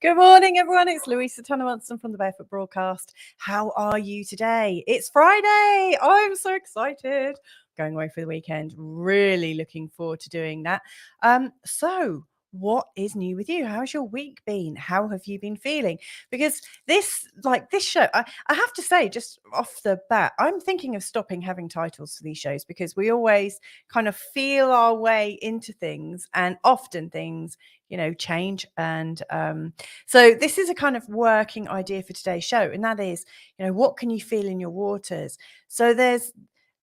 Good morning, everyone. It's Louisa Munson from the Barefoot Broadcast. How are you today? It's Friday. I'm so excited. Going away for the weekend. Really looking forward to doing that. So what is new with you? How's your week been? How have you been feeling? Because this show, I have to say, just off the bat, I'm thinking of stopping having titles for these shows because we always kind of feel our way into things, and often things, change. And so this is a kind of working idea for today's show, and that is, what can you feel in your waters? So there's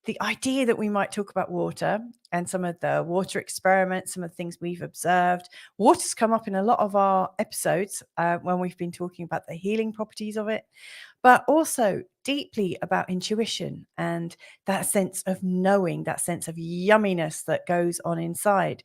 the idea that we might talk about water and some of the water experiments, some of the things we've observed. Water's come up in a lot of our episodes when we've been talking about the healing properties of it, but also deeply about intuition and that sense of knowing, that sense of yumminess that goes on inside.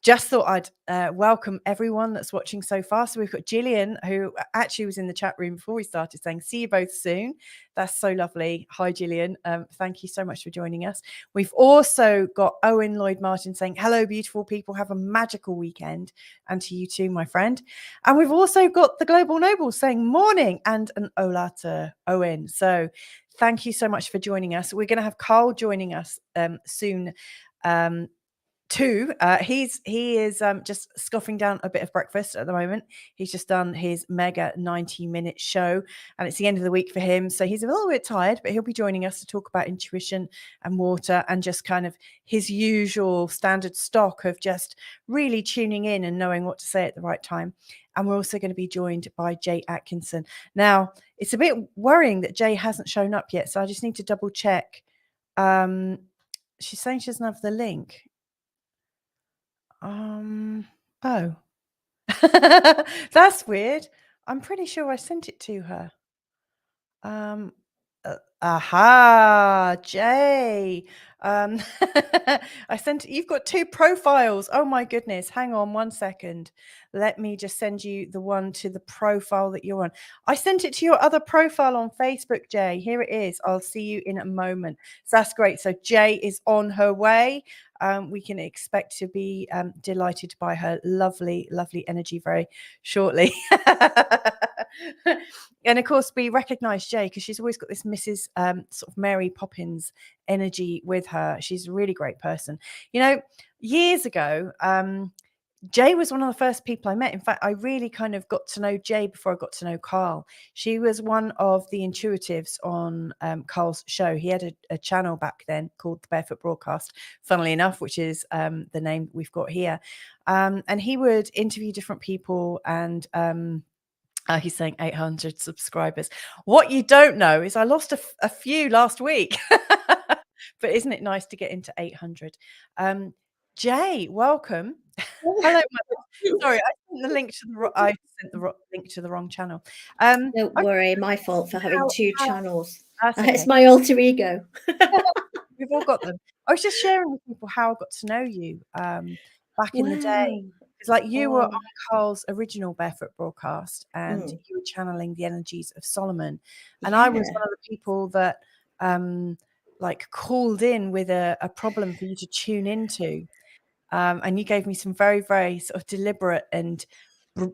Just thought I'd welcome everyone that's watching so far. So we've got Gillian, who actually was in the chat room before we started, saying, see you both soon. That's so lovely. Hi, Gillian. Thank you so much for joining us. We've also got Owen Lloyd Martin saying, hello, beautiful people. Have a magical weekend. And to you too, my friend. And we've also got the Global Nobles saying morning and an hola to Owen. So thank you so much for joining us. We're going to have Carl joining us soon too. He is just scoffing down a bit of breakfast at the moment. He's just done his mega 90-minute show, and it's the end of the week for him, so he's a little bit tired, but he'll be joining us to talk about intuition and water and just kind of his usual standard stock of just really tuning in and knowing what to say at the right time. And we're also going to be joined by Jay Atkinson. Now, it's a bit worrying that Jay hasn't shown up yet, so I just need to double check. She's saying she doesn't have the link. Oh. That's weird. I'm pretty sure I sent it to her. Aha, Jay. I sent, you've got two profiles. Oh my goodness. Hang on 1 second. Let me just send you the one to the profile that you're on. I sent it to your other profile on Facebook, Jay. Here it is. I'll see you in a moment. So that's great. So Jay is on her way. We can expect to be delighted by her lovely, lovely energy very shortly. And of course, we recognize Jay because she's always got this Mrs. Sort of Mary Poppins energy with her. She's a really great person. Years ago, Jay was one of the first people I met. In fact, I really kind of got to know Jay before I got to know Carl. She was one of the intuitives on Carl's show. He had a channel back then called the Barefoot Broadcast, funnily enough, which is the name we've got here. And he would interview different people, and he's saying 800 subscribers. What you don't know is I lost a few last week. But isn't it nice to get into 800? Jay, welcome. Hello. Sorry, I sent the link to the wrong channel. Don't worry, my fault for having two channels. Okay. It's my alter ego. We've all got them. I was just sharing with people how I got to know you back in the day. It's like you were on Carl's original Barefoot Broadcast, and you were channeling the energies of Solomon. And I was one of the people that called in with a problem for you to tune into. And you gave me some very, very sort of deliberate and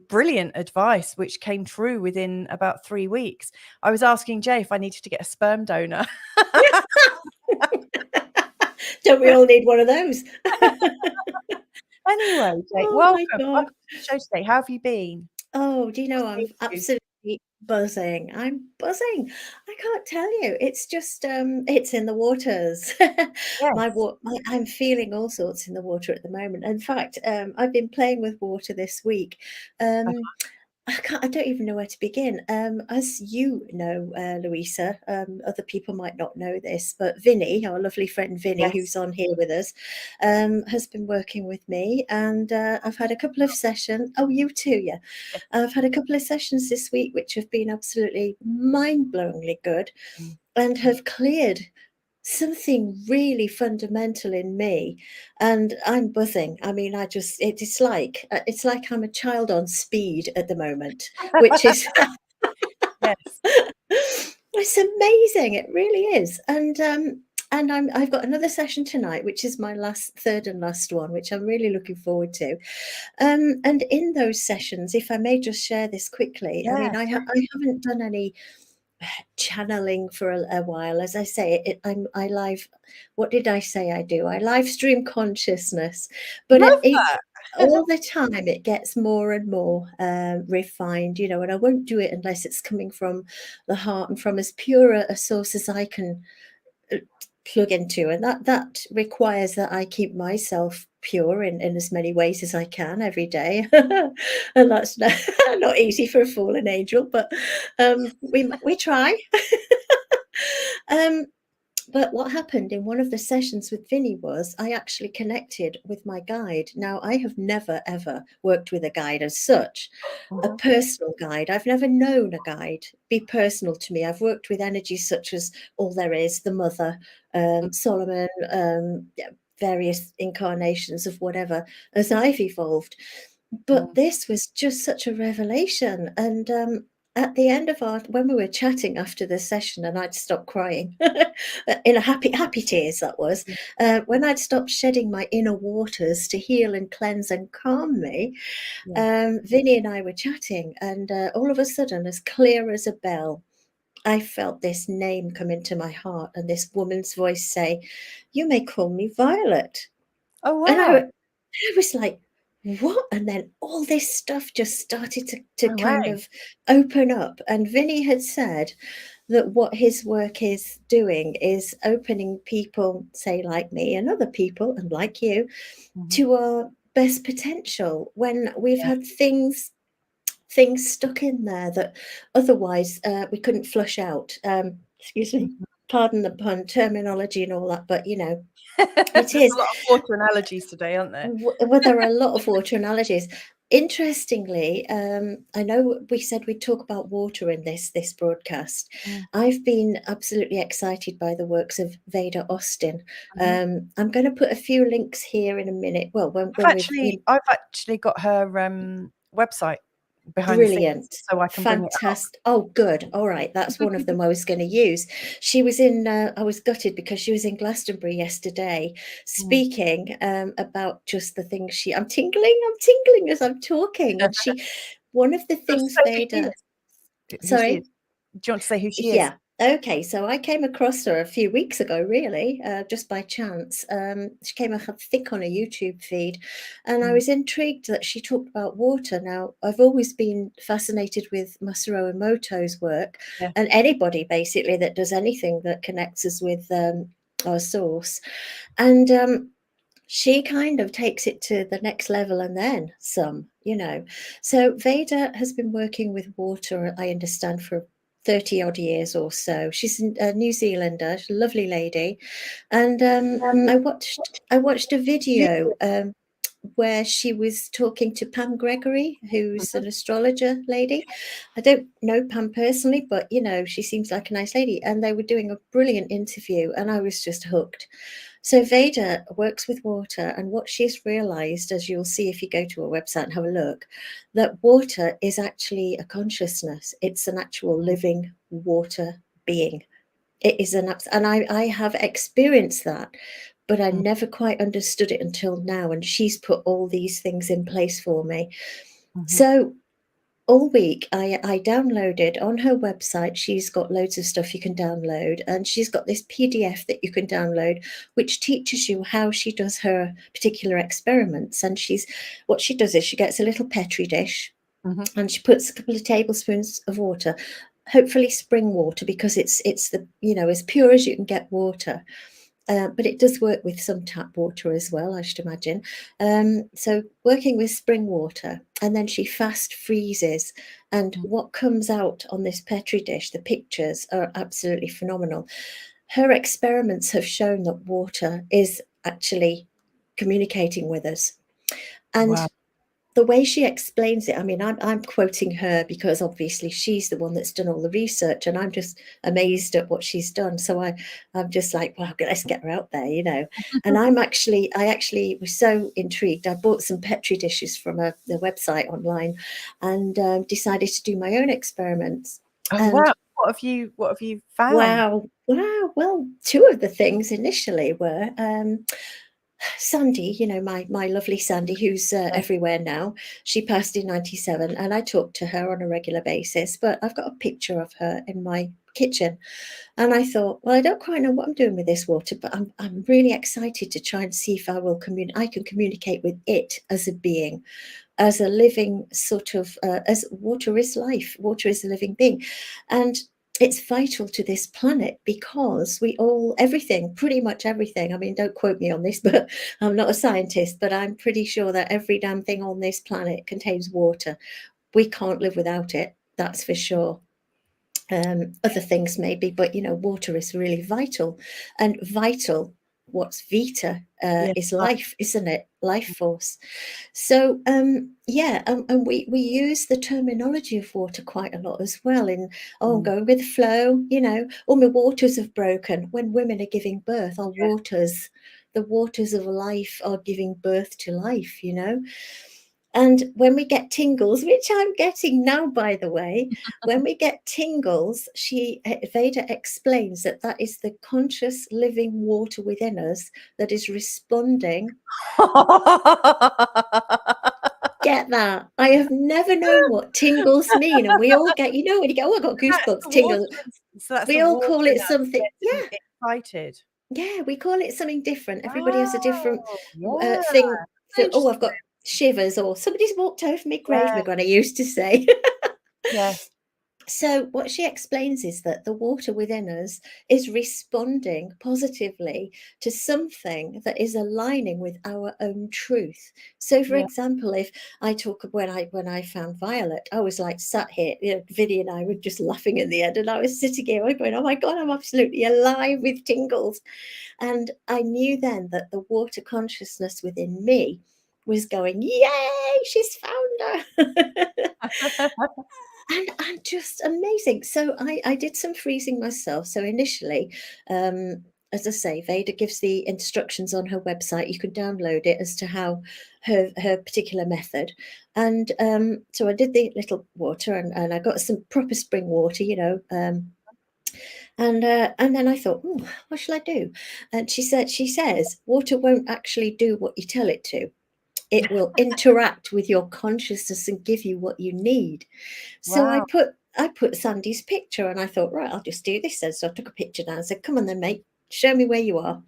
brilliant advice, which came true within about 3 weeks. I was asking Jay if I needed to get a sperm donor. Don't we all need one of those? Anyway, Jay, welcome to the show today. How have you been? Oh, do you know, I'm absolutely buzzing. I'm buzzing. I can't tell you. It's just, it's in the waters. Yes. I'm feeling all sorts in the water at the moment. In fact, I've been playing with water this week. I I don't even know where to begin. As you know, Louisa, other people might not know this, but Vinny, our lovely friend Vinny, Yes. who's on here with us, has been working with me, and I've had a couple of sessions. Oh, you too, yeah. Yes. I've had a couple of sessions this week which have been absolutely mind-blowingly good and have cleared something really fundamental in me, and I'm buzzing. I mean, it's like I'm a child on speed at the moment, which is Yes. it's amazing. It really is. And I've got another session tonight, which is my third and last one, which I'm really looking forward to. And in those sessions, if I may just share this quickly, I mean, Yeah. I haven't done any channeling for a while. As I say, I live. What did I say I do? I live stream consciousness, but Love it's that. all the time. It gets more and more refined, you know. And I won't do it unless it's coming from the heart and from as pure a source as I can plug into, and that requires that I keep myself pure in as many ways as I can every day. And that's not easy for a fallen angel, but we try. um but what happened in one of the sessions with Vinny was I actually connected with my guide. Now, I have never ever worked with a guide as such, a personal guide. I've never known a guide be personal to me. I've worked with energies such as All There Is, the Mother, Solomon, various incarnations of whatever as I've evolved. But this was just such a revelation. And at the end of when we were chatting after the session, and I'd stopped crying in a happy tears, that was, when I'd stopped shedding my inner waters to heal and cleanse and calm me, Vinny and I were chatting, and all of a sudden, as clear as a bell, I felt this name come into my heart and this woman's voice say, "You may call me Violet." Oh, And wow. I was like, what? And then all this stuff just started to No kind way. of open up. And Vinny had said that what his work is doing is opening people, say like me and other people and like you, to our best potential when we've Yeah. had things stuck in there that otherwise we couldn't flush out. Excuse me, pardon the pun, terminology and all that, but you know, it There's is. a lot of water analogies today, aren't there? Well, there are a lot of water analogies. Interestingly, I know we said we'd talk about water in this broadcast. I've been absolutely excited by the works of Veda Austin. I'm going to put a few links here in a minute. Well, when I've actually got her website behind the scenes, brilliant, so I can bring it up. fantastic. Oh, good. All right, that's one of them I was going to use. She was in. I was gutted because she was in Glastonbury yesterday, speaking about just the things she. I'm tingling as I'm talking, and she. One of the Do you want to things say who she Veda. is? Who she Sorry. is? Do you want to say who she is? Yeah. Okay, so I came across her a few weeks ago, really, just by chance. She came up thick on a YouTube feed, and I was intrigued that she talked about water. Now, I've always been fascinated with Masaru Emoto's work, Yeah. and anybody basically that does anything that connects us with our source. And she kind of takes it to the next level and then some, you know. So Veda has been working with water, I understand, for 30 odd years or so. She's a New Zealander, she's a lovely lady. And I watched a video where she was talking to Pam Gregory, who's an astrologer lady. I don't know Pam personally, but you know, she seems like a nice lady. And they were doing a brilliant interview, and I was just hooked. So Veda works with water, and what she's realized, as you'll see if you go to her website and have a look, that water is actually a consciousness. It's an actual living water being. It is and I have experienced that, but I never quite understood it until now. And she's put all these things in place for me. So all week I downloaded on her website. She's got loads of stuff you can download, and she's got this PDF that you can download which teaches you how she does her particular experiments. And what she does is she gets a little petri dish and she puts a couple of tablespoons of water, hopefully spring water, because it's the, you know, as pure as you can get water. But it does work with some tap water as well, I should imagine. So working with spring water, and then she fast freezes, and what comes out on this Petri dish, the pictures are absolutely phenomenal. Her experiments have shown that water is actually communicating with us. And Wow. the way she explains it, I mean, I'm quoting her because obviously she's the one that's done all the research, and I'm just amazed at what she's done. So I'm just like, well, let's get her out there, you know. And I actually was so intrigued. I bought some Petri dishes from the website online, and decided to do my own experiments. Oh And wow. What have you found? wow. Well, two of the things initially were Sandy, you know, my lovely Sandy, who's everywhere now. She passed in 97, and I talk to her on a regular basis, but I've got a picture of her in my kitchen. And I thought, well, I don't quite know what I'm doing with this water, but I'm really excited to try and see if I can communicate with it as a being, as a living sort of, as water is life, water is a living being. And it's vital to this planet because everything, pretty much everything, I mean, don't quote me on this, but I'm not a scientist, but I'm pretty sure that every damn thing on this planet contains water. We can't live without it, that's for sure. Other things maybe, but you know, water is really vital. And vital, what's vita, Yeah. is life, isn't it? Life force. So and we use the terminology of water quite a lot as well. In I'm going with the flow, you know, my waters have broken. When women are giving birth, our waters, the waters of life are giving birth to life, you know. And when we get tingles, which I'm getting now, by the way, when we get tingles, Veda explains that that is the conscious living water within us that is responding. Get that? I have never known what tingles mean, and we all get, you know, when you go, oh, I got goosebumps, tingles. So that's We the all water call it that something. gets Yeah, excited. yeah, we call it something different. Everybody has a different Wow. Yeah. thing. So Oh, I've interesting. got shivers, or somebody's walked over my grave, my Yeah. granny used to say. Yeah. So what she explains is that the water within us is responding positively to something that is aligning with our own truth. So, for Yeah. example, if I talk when I found Violet, I was like sat here, you know, Vinny and I were just laughing in the end, and I was sitting here going, "Oh my God, I'm absolutely alive with tingles!" And I knew then that the water consciousness within me was going, "Yay, she's found her!" And just amazing. So I did some freezing myself. So initially, as I say, Veda gives the instructions on her website. You can download it as to how her particular method. And so I did the little water, and I got some proper spring water, you know. And then I thought, what shall I do? And she says, water won't actually do what you tell it to. It will interact with your consciousness and give you what you need. So Wow. I put Sandy's picture, and I thought, right, I'll just do this then. So I took a picture down and said, come on then, mate, show me where you are.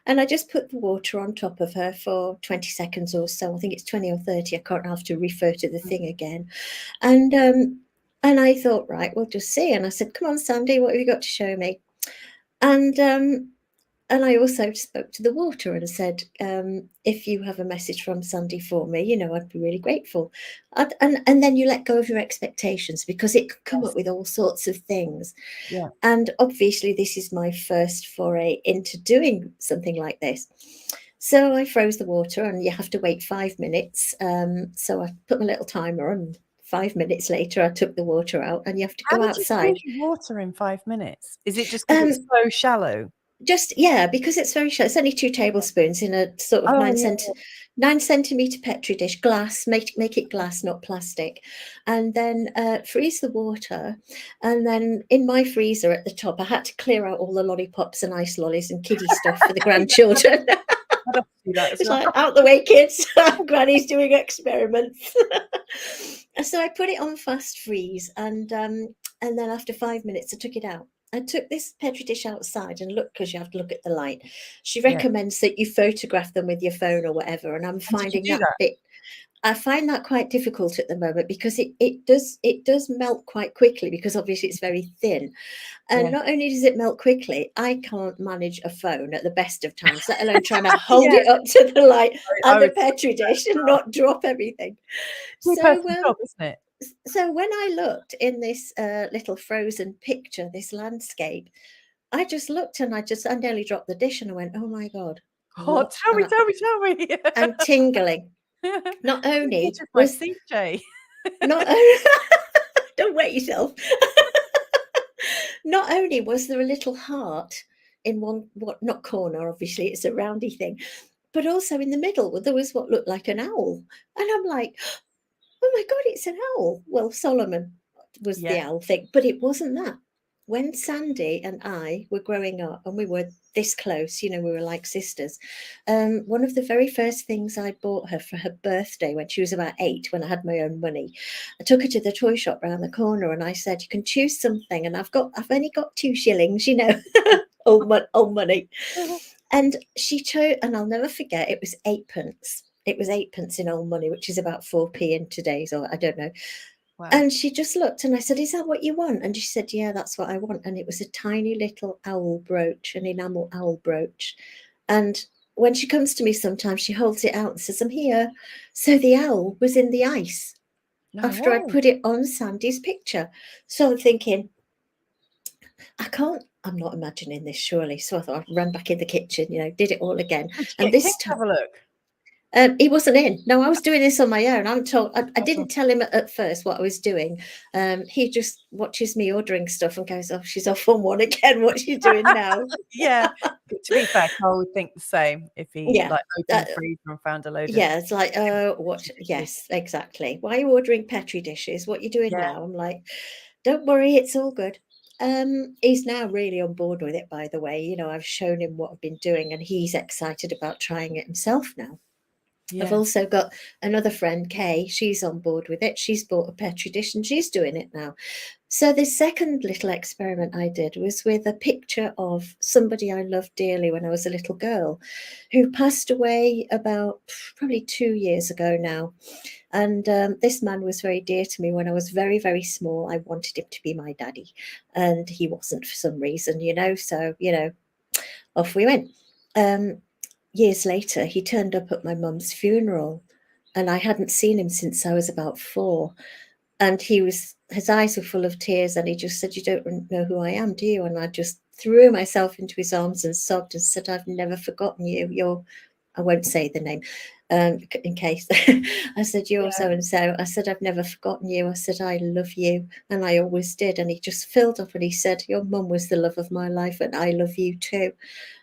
And I just put the water on top of her for 20 seconds or so. I think it's 20 or 30. I can't have to refer to the thing again. And I thought, right, we'll just see. And I said, come on, Sandy, what have you got to show me? And I also spoke to the water and said, if you have a message from Sandy for me, you know, I'd be really grateful. And then you let go of your expectations, because it could come up with all sorts of things. Yeah. And obviously, this is my first foray into doing something like this. So I froze the water, and you have to wait 5 minutes. So I put my little timer on. 5 minutes later, I took the water out, and you have to How go did you outside. freeze water in 5 minutes? Is it just because it's so shallow? Just, yeah, because it's very shallow. It's only 2 tablespoons in a sort of Oh, 9 centimeter Petri dish, glass. Make it glass, not plastic. And then freeze the water. And then in my freezer at the top, I had to clear out all the lollipops and ice lollies and kiddie stuff for the grandchildren. I'd have to do that as It's well. like, out the way, kids. Granny's doing experiments. So I put it on fast freeze, and then after 5 minutes, I took it out. I took this Petri dish outside and look, because you have to look at the light. She recommends that you photograph them with your phone or whatever, and I'm And did you finding do that that? bit. I find that quite difficult at the moment because it does melt quite quickly because obviously it's very thin. And Yeah. not only does it melt quickly, I can't manage a phone at the best of times, let alone trying to hold Yeah. it up to the light I and the would petri dish and not drop everything. So, two-person job, isn't it? so when I looked in this little frozen picture, this landscape, I just looked and I nearly dropped the dish and I went, oh my God, Oh, what? tell me, tell me, tell me. I'm tingling. Not You only just my was CJ. not don't wet yourself. Not only was there a little heart in one, what, not corner, obviously it's a roundy thing, but also in the middle there was what looked like an owl. And I'm like, oh my God, it's an owl. Well, Solomon was the Yeah. owl thing, but it wasn't that. When Sandy and I were growing up and we were this close, we were like sisters, one of the very first things I bought her for her birthday when she was about 8, when I had my own money, I took her to the toy shop around the corner and I said, you can choose something. And I've only got 2 shillings, old money. And she chose, and I'll never forget, it was 8p. It was 8p in old money, which is about 4p in today's, or I don't know. Wow. And she just looked and I said, is that what you want? And she said, yeah, that's what I want. And it was a tiny little owl brooch, an enamel owl brooch. And when she comes to me sometimes, she holds it out and says, I'm here. So the owl was in the ice after I'd put it on Sandy's picture. So I'm thinking, I'm not imagining this, surely. So I thought I'd run back in the kitchen, did it all again. Did you And get King this to time, have a look? he wasn't in. No, I was doing this on my own. I'm told I didn't tell him at first what I was doing. He just watches me ordering stuff and goes, "Oh, she's off on one again. What's she doing now?" Yeah. To be fair, Carl would think the same if he Yeah, opened the freezer and found a load of. yeah, it's like, what? Yes, exactly. Why are you ordering petri dishes? What are you doing Yeah. now? I'm like, don't worry, it's all good. He's now really on board with it, by the way. I've shown him what I've been doing and he's excited about trying it himself now. Yeah. I've also got another friend, Kay. She's on board with it. She's bought a petri dish and she's doing it now. So the second little experiment I did was with a picture of somebody I loved dearly when I was a little girl, who passed away about probably 2 years ago now. And this man was very dear to me when I was very, very small. I wanted him to be my daddy and he wasn't for some reason, so, off we went. Years later, he turned up at my mum's funeral and I hadn't seen him since I was about 4. And his eyes were full of tears and he just said, you don't know who I am, do you? And I just threw myself into his arms and sobbed and said, I've never forgotten you. I won't say the name in case. I said, you're so-and-so. I said, I've never forgotten you. I said, I love you. And I always did. And he just filled up and he said, your mum was the love of my life and I love you too.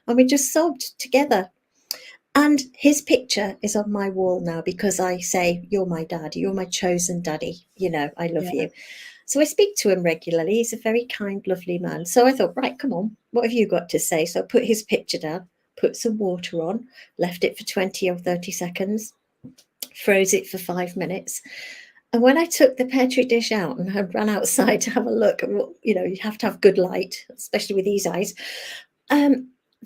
And we just sobbed together. And his picture is on my wall now because I say, you're my dad, you're my chosen daddy, I love you. So I speak to him regularly. He's a very kind, lovely man. So I thought, right, come on, what have you got to say? So I put his picture down, put some water on, left it for 20 or 30 seconds, froze it for 5 minutes. And when I took the petri dish out and I ran outside to have a look, you have to have good light, especially with these eyes.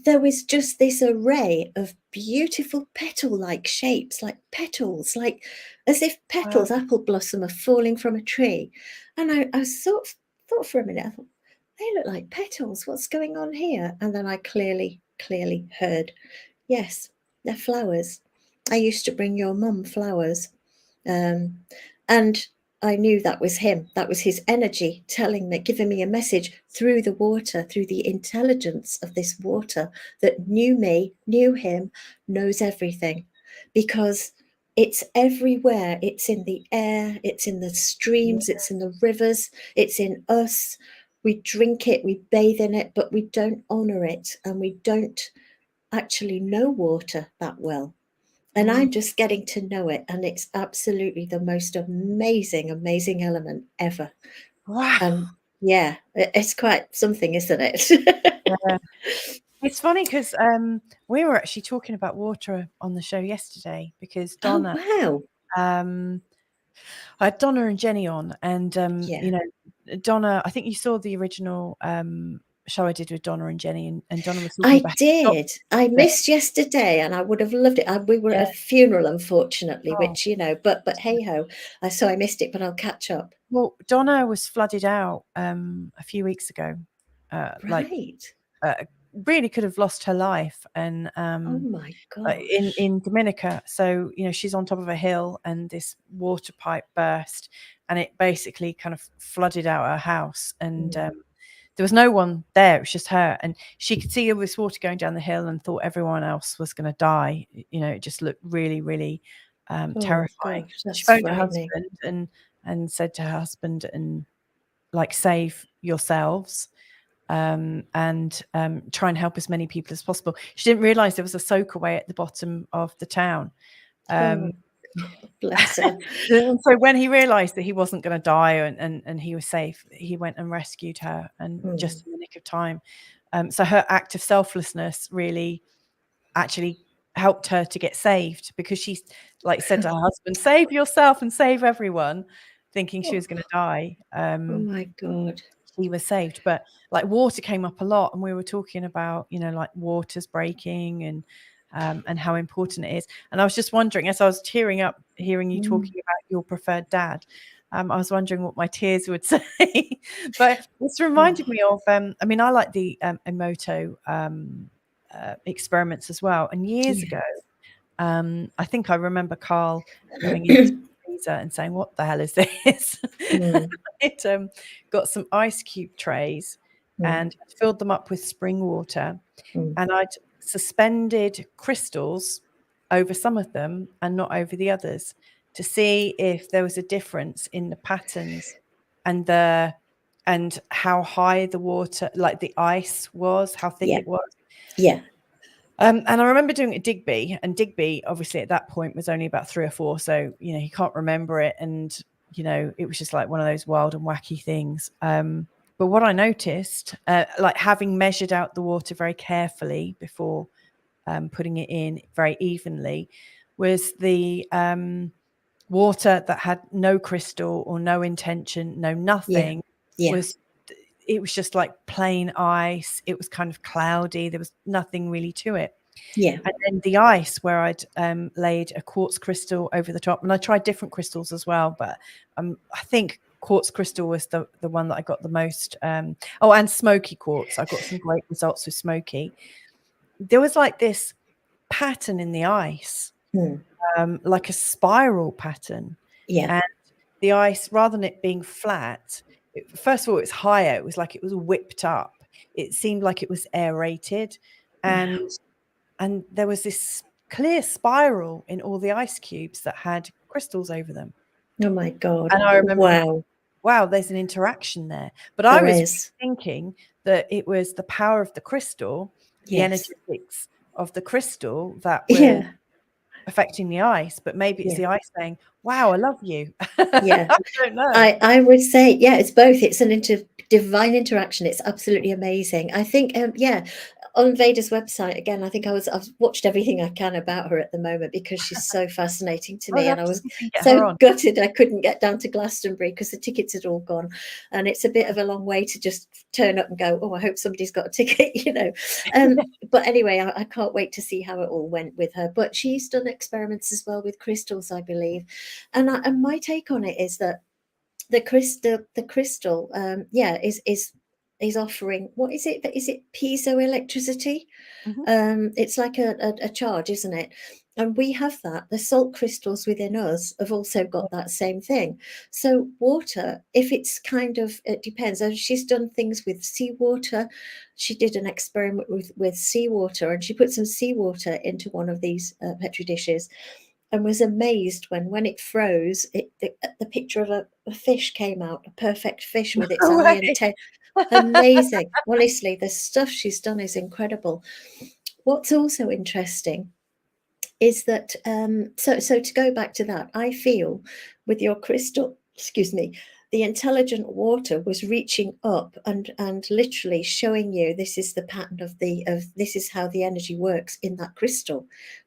There was just this array of beautiful petal-like shapes, like petals, like as if petals, apple blossom, are falling from a tree. And I sort of thought for a minute, I thought, they look like petals. What's going on here? And then I clearly heard, yes, they're flowers. I used to bring your mum flowers. And I knew that was him. That was his energy telling me, giving me a message through the water, through the intelligence of this water that knew me, knew him, knows everything. Because it's everywhere. It's in the air, it's in the streams, it's in the rivers, it's in us. We drink it, we bathe in it, but we don't honor it. And we don't actually know water that well. And I'm just getting to know it. And it's absolutely the most amazing element ever. Wow. Yeah, it's quite something, isn't it? Yeah. It's funny because we were actually talking about water on the show yesterday because Donna, oh, wow. I had Donna and Jenny on and, Yeah. Donna, I think you saw the original show I did with Donna and Jenny, and Donna was talking I about did. I missed yesterday, and I would have loved it. We were at a funeral, unfortunately, which, you know, but hey ho. So I missed it, but I'll catch up. Well, Donna was flooded out a few weeks ago. Right. Really could have lost her life, and Oh my gosh. in Dominica. So, you know, she's on top of a hill, and this water pipe burst, and it basically kind of flooded out her house, and there was no one there. It was just her, and she could see all this water going down the hill and thought everyone else was going to die. You know, it just looked really, really terrifying. Gosh, that's She phoned her frightening. husband and said to her husband, and like, save yourselves, and try and help as many people as possible. She didn't realize there was a soakaway at the bottom of the town. Bless her. So when he realized that he wasn't going to die and he was safe, he went and rescued her, and just in the nick of time. So her act of selflessness really actually helped her to get saved, because she like said to her husband, save yourself and save everyone, thinking she was going to die. Oh my God. She was saved. But like, water came up a lot, and we were talking about, you know, like waters breaking and how important it is. And I was just wondering, as I was tearing up hearing you talking about your preferred dad, I was wondering what my tears would say. But it's reminded me of I mean, I like the Emoto experiments as well. And years ago, I think I remember Carl coming into the freezer and saying, what the hell is this? It got some ice cube trays and filled them up with spring water, and I'd suspended crystals over some of them and not over the others, to see if there was a difference in the patterns and how high the water, like the ice was, how thick it was. And I remember doing it at Digby, and Digby obviously at that point was only about 3 or 4, so, you know, he can't remember it, and, you know, it was just like one of those wild and wacky things. But what I noticed, like having measured out the water very carefully before putting it in very evenly, was the water that had no crystal or no intention, no nothing, it was just like plain ice. It was kind of cloudy. There was nothing really to it. And then the ice, where I'd laid a quartz crystal over the top, and I tried different crystals as well, but I think quartz crystal was the one that I got the most. And smoky quartz. I got some great results with smoky. There was like this pattern in the ice, like a spiral pattern. And the ice, rather than it being flat, first of all, it's higher. It was like it was whipped up. It seemed like it was aerated, and there was this clear spiral in all the ice cubes that had crystals over them. Oh my God! And I remember, wow, there's an interaction there. But I was thinking that it was the power of the crystal, the energetics of the crystal that were affecting the ice, but maybe it's the ice saying, wow, I love you. I don't know. I would say, it's both. It's an divine interaction. It's absolutely amazing. I think, on Veda's website, again, I think I've watched everything I can about her at the moment, because she's so fascinating to me. And I was so gutted I couldn't get down to Glastonbury because the tickets had all gone. And it's a bit of a long way to just turn up and go, oh, I hope somebody's got a ticket, you know. But anyway, I can't wait to see how it all went with her. But she's done experiments as well with crystals, I believe. And my take on it is that the crystal is offering, what is it? Is it piezoelectricity? It's like a charge, isn't it? And we have that. The salt crystals within us have also got that same thing. So water, if it's it depends. She's done things with seawater. She did an experiment with seawater, and she put some seawater into one of these Petri dishes, and was amazed when it froze, the picture of a fish came out, a perfect fish with its eye and tail. Amazing. Honestly, the stuff she's done is incredible. What's also interesting is that, so to go back to that, I feel with your crystal, the intelligent water was reaching up and literally showing you, this is the pattern of this is how the energy works in that crystal,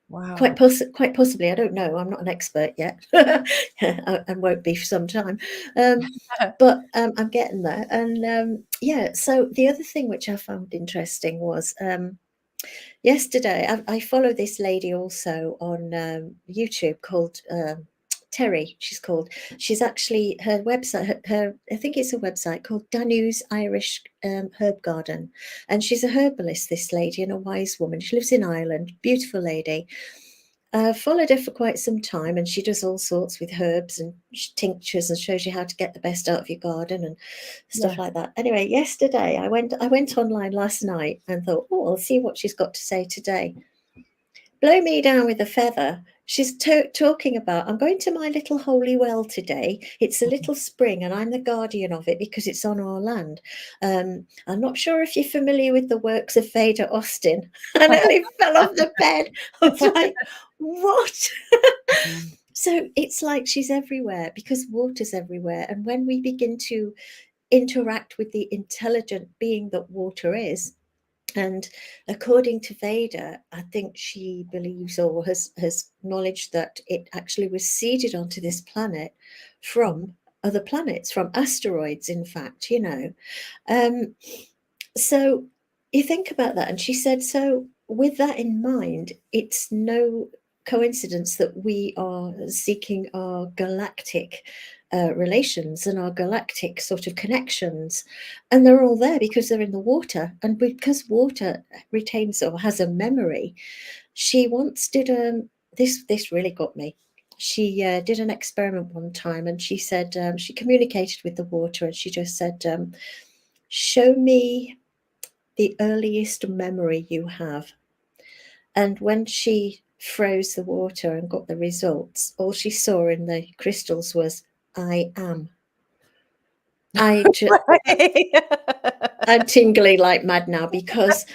Wow. Quite possibly. I don't know. I'm not an expert yet, and won't be for some time. But I'm getting there. And yeah. So the other thing which I found interesting was yesterday. I follow this lady also on YouTube called Terry. She's actually, her website, her I think it's a website called Danu's Irish Herb Garden, and she's a herbalist, this lady, and a wise woman. She lives in Ireland. Beautiful lady. Followed her for quite some time, and she does all sorts with herbs and tinctures and shows you how to get the best out of your garden and stuff like that. Anyway, yesterday I went online last night and thought, oh, I'll see what she's got to say today. Blow me down with a feather. She's talking about, I'm going to my little holy well today. It's a little spring and I'm the guardian of it because it's on our land. I'm not sure if you're familiar with the works of Veda Austin. I nearly fell off the bed. I was like, what? So it's like she's everywhere because water's everywhere. And when we begin to interact with the intelligent being that water is, and according to Veda, I think she believes or has knowledge that it actually was seeded onto this planet from other planets, from asteroids, in fact, you know. So you think about that. And she said, so with that in mind, it's no coincidence that we are seeking our galactic relations and our galactic sort of connections, and they're all there because they're in the water, and because water retains or has a memory. She once did this really got me. She did an experiment one time, and she said she communicated with the water, and she just said, show me the earliest memory you have. And when she froze the water and got the results, all she saw in the crystals was I am. I'm tingling like mad now because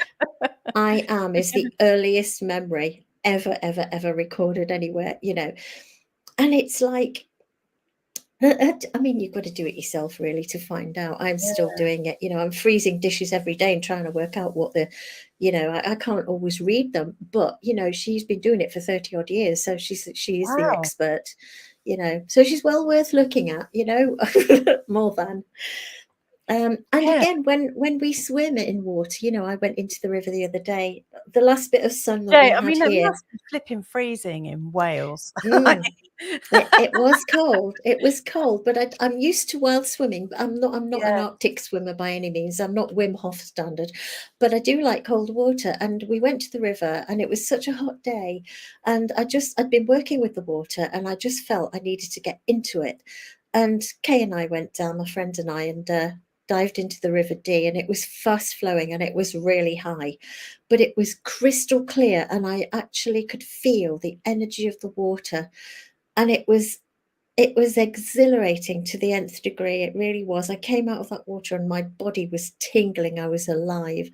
I am is the earliest memory ever recorded anywhere, you know. And it's like, I mean, you've got to do it yourself really to find out. I'm still doing it, you know. I'm freezing dishes every day and trying to work out what the, you know, I can't always read them, but you know, she's been doing it for 30 odd years, so she is the expert, you know. So she's well worth looking at, you know. More than. And again, when we swim in water, you know, I went into the river the other day. The last bit of sun that we had it here. must be flipping freezing in Wales. It was cold. It was cold, but I'm used to wild swimming. But I'm not an Arctic swimmer by any means. I'm not Wim Hof standard, but I do like cold water. And we went to the river, and it was such a hot day. And I'd been working with the water, and I just felt I needed to get into it. And Kay and I went down, my friend and I, and dived into the River Dee, and it was fast flowing and it was really high, but it was crystal clear, and I actually could feel the energy of the water, and it was exhilarating to the nth degree. It really was. I came out of that water and my body was tingling. I was alive.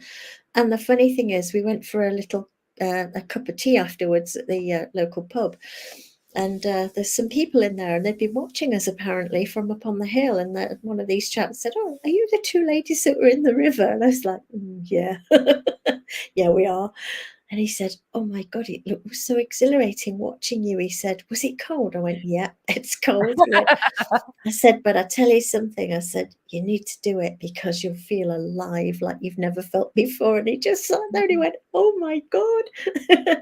And the funny thing is, we went for a little a cup of tea afterwards at the local pub. And there's some people in there, and they've been watching us apparently from up on the hill. And one of these chaps said, "Oh, are you the two ladies that were in the river?" And I was like, "Yeah, yeah, we are." And he said, "Oh my God, it was so exhilarating watching you." He said, "Was it cold?" I went, "Yeah, it's cold." I said, "But I tell you something." I said, "You need to do it because you'll feel alive like you've never felt before." And he just sat there and he went, "Oh my God."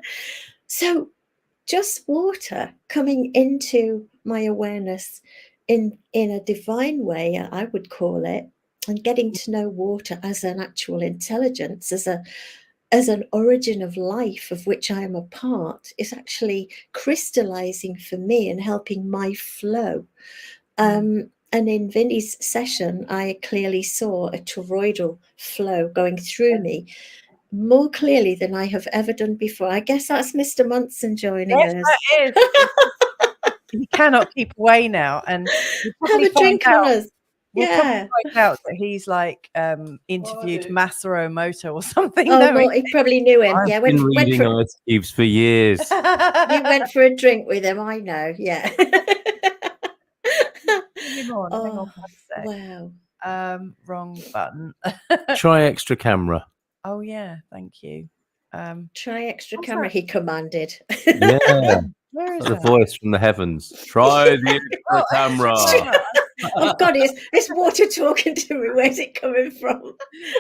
So just water coming into my awareness in a divine way, I would call it, and getting to know water as an actual intelligence, as an origin of life of which I am a part, is actually crystallizing for me and helping my flow. And in Vinny's session, I clearly saw a toroidal flow going through me more clearly than I have ever done before. I guess that's Mr. Munson joining us. That is. You cannot keep away now, and have a drink on us. We'll probably find out that he's like interviewed Masaru Emoto or something. Oh, no, he probably knew him. I've been reading Ice Cubes for years. You went for a drink with him, I know. Yeah. Hang on one sec. Wow. Wrong button. Try extra camera. Oh yeah, thank you. Try extra What's camera, that? he commanded. Yeah. Where is The that? voice from the heavens. Try the extra camera. Oh God, it's water talking to me. Where's it coming from?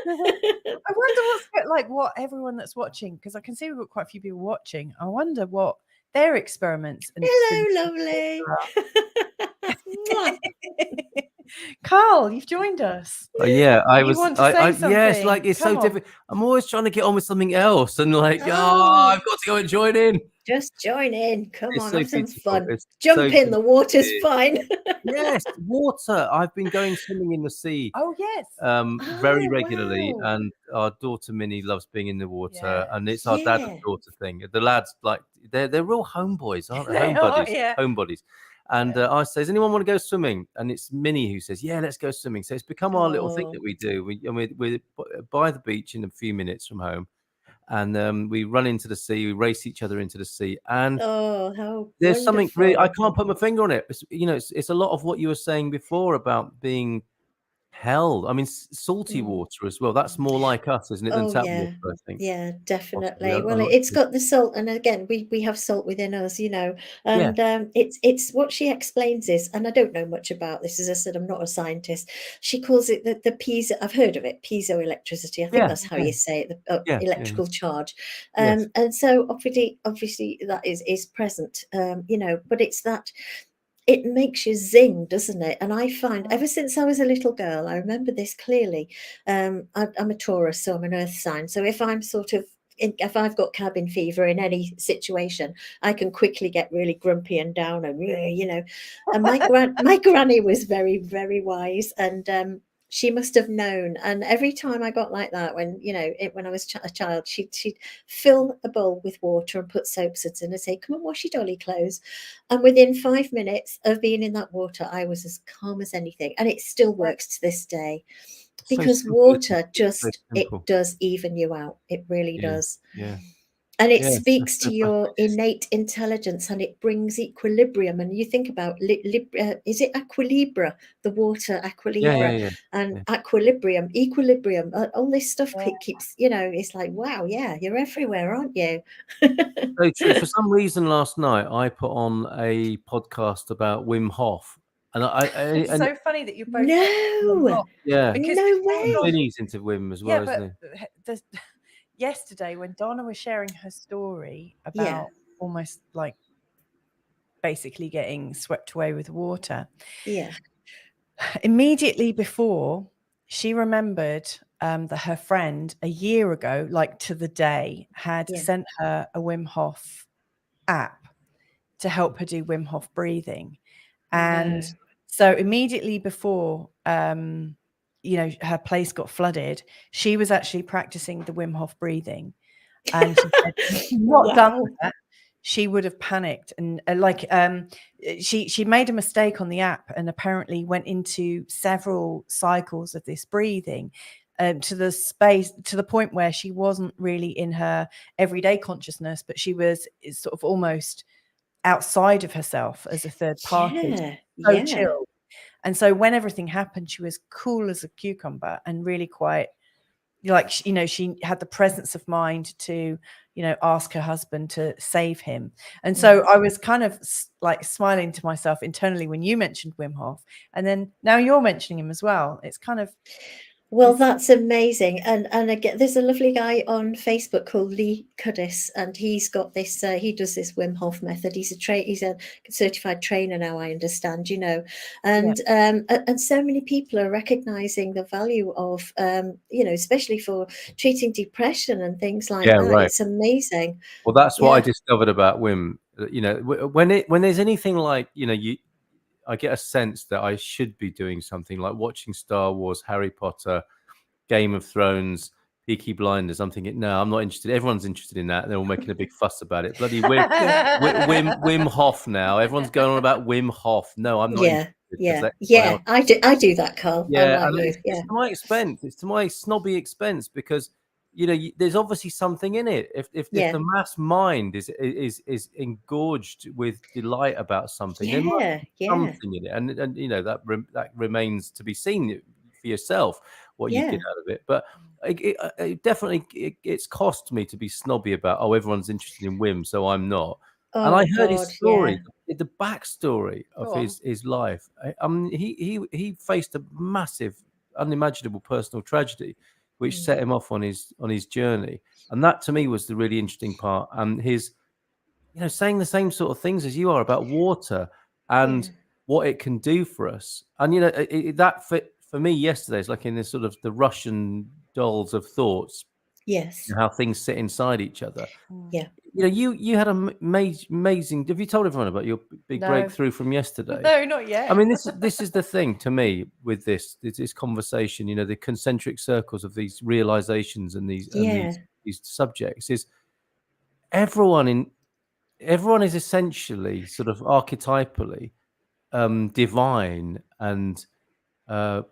I wonder what everyone that's watching, because I can see we've got quite a few people watching. I wonder what their experiments and Hello, lovely. Carl, you've joined us. Yeah, I You was. want to say something? Yes, like it's Come so on. difficult. I'm always trying to get on with something else, and like, Oh. I've got to go and join in. Just join in. Come It's on, so have some beautiful. fun. It's Jump so in, the water's beautiful. fine. Yes, water. I've been going swimming in the sea. Oh yes. Very regularly, wow. and our daughter Minnie loves being in the water, Yeah. and it's our dad and daughter thing. The lads, like, they're real homeboys, aren't they? They Home are, buddies, yeah. home buddies. And I say, does anyone want to go swimming? And it's Minnie who says, yeah, let's go swimming. So it's become our little thing that we do. We're by the beach in a few minutes from home, and we run into the sea. We race each other into the sea, and Oh, how there's something really, I wonderful. can't put my finger on it. It's a lot of what you were saying before about being held. I mean, salty water as well. That's more like us, isn't it, than Oh tap yeah, water, I think. yeah, Possibly. definitely. I'm Well, not it's sure. got the salt, and again, we have salt within us, you know. Yeah. And it's what she explains is, and I don't know much about this. As I said, I'm not a scientist. She calls it the piezo. I've heard of it, piezoelectricity. I think Yeah, that's how yeah. you say it, the Yeah, electrical charge. Yes. And so obviously that is present, you know. But it's that. It makes you zing, doesn't it? And I find ever since I was a little girl, I remember this clearly. I'm a Taurus, so I'm an earth sign. So if I'm if I've got cabin fever in any situation, I can quickly get really grumpy and down, and you know. And my granny was very, very wise, and she must have known. And every time I got like that, when you know, when I was a child, she'd fill a bowl with water and put soap suds in and say, "Come and wash your dolly clothes." And within 5 minutes of being in that water, I was as calm as anything, and it still works to this day. Because water it does even you out. It really does. Yeah. And it speaks to your innate intelligence, and it brings equilibrium. And you think about is it equilibra, the water equilibra, Yeah. and equilibrium, all this stuff keeps, you know, it's like, wow, yeah, you're everywhere, aren't you? Very true. For some reason last night I put on a podcast about Wim Hof. And It's so funny that you're both because no way. Vinny's into Wim as well, isn't he? Yesterday when Donna was sharing her story about almost like basically getting swept away with water, immediately before, she remembered that her friend a year ago, like to the day, had sent her a Wim Hof app to help her do Wim Hof breathing. And so immediately before you know, her place got flooded, she was actually practicing the Wim Hof breathing. And she said, what done that, she would have panicked. And she made a mistake on the app and apparently went into several cycles of this breathing to the point where she wasn't really in her everyday consciousness, but she was sort of almost outside of herself as a third party. So chilled. And so when everything happened, she was cool as a cucumber and really quite, like, you know, she had the presence of mind to, you know, ask her husband to save him. And so I was kind of like smiling to myself internally when you mentioned Wim Hof, and then now you're mentioning him as well. It's kind of, well, that's amazing. And again, there's a lovely guy on Facebook called Lee Cuddis, and he's got this, he does this Wim Hof method. He's a certified trainer now, I understand, you know, and so many people are recognizing the value of, you know, especially for treating depression and things like that. Right. It's amazing. Well, that's what I discovered about Wim. You know, when there's anything like, you know, I get a sense that I should be doing something like watching Star Wars, Harry Potter, Game of Thrones, Peaky Blinders. I'm thinking, no, I'm not interested. Everyone's interested in that. They're all making a big fuss about it. Bloody Wim Hof now. Everyone's going on about Wim Hof. No, I'm not interested. I do that, Carl. Yeah, I'm like it's to my expense. It's to my snobby expense, because you know there's obviously something in it. If the mass mind is engorged with delight about something, there might be something in it, and you know that remains to be seen for yourself what you get out of it. But it's cost me to be snobby about, oh, everyone's interested in Wim, so I'm not. And Oh I heard his God, story, yeah. the backstory of Go on. his life. He faced a massive, unimaginable personal tragedy, which set him off on his journey. And that to me was the really interesting part. And his, saying the same sort of things as you are about water and Yeah. what it can do for us. And that fit for me yesterday is like in this sort of the Russian dolls of thoughts, Yes. how things sit inside each other. Yeah. You had a amazing. Have you told everyone about your big No. breakthrough from yesterday? No, not yet. I mean, this is the thing to me with this conversation. The concentric circles of these realizations and these subjects is everyone is essentially sort of archetypally divine and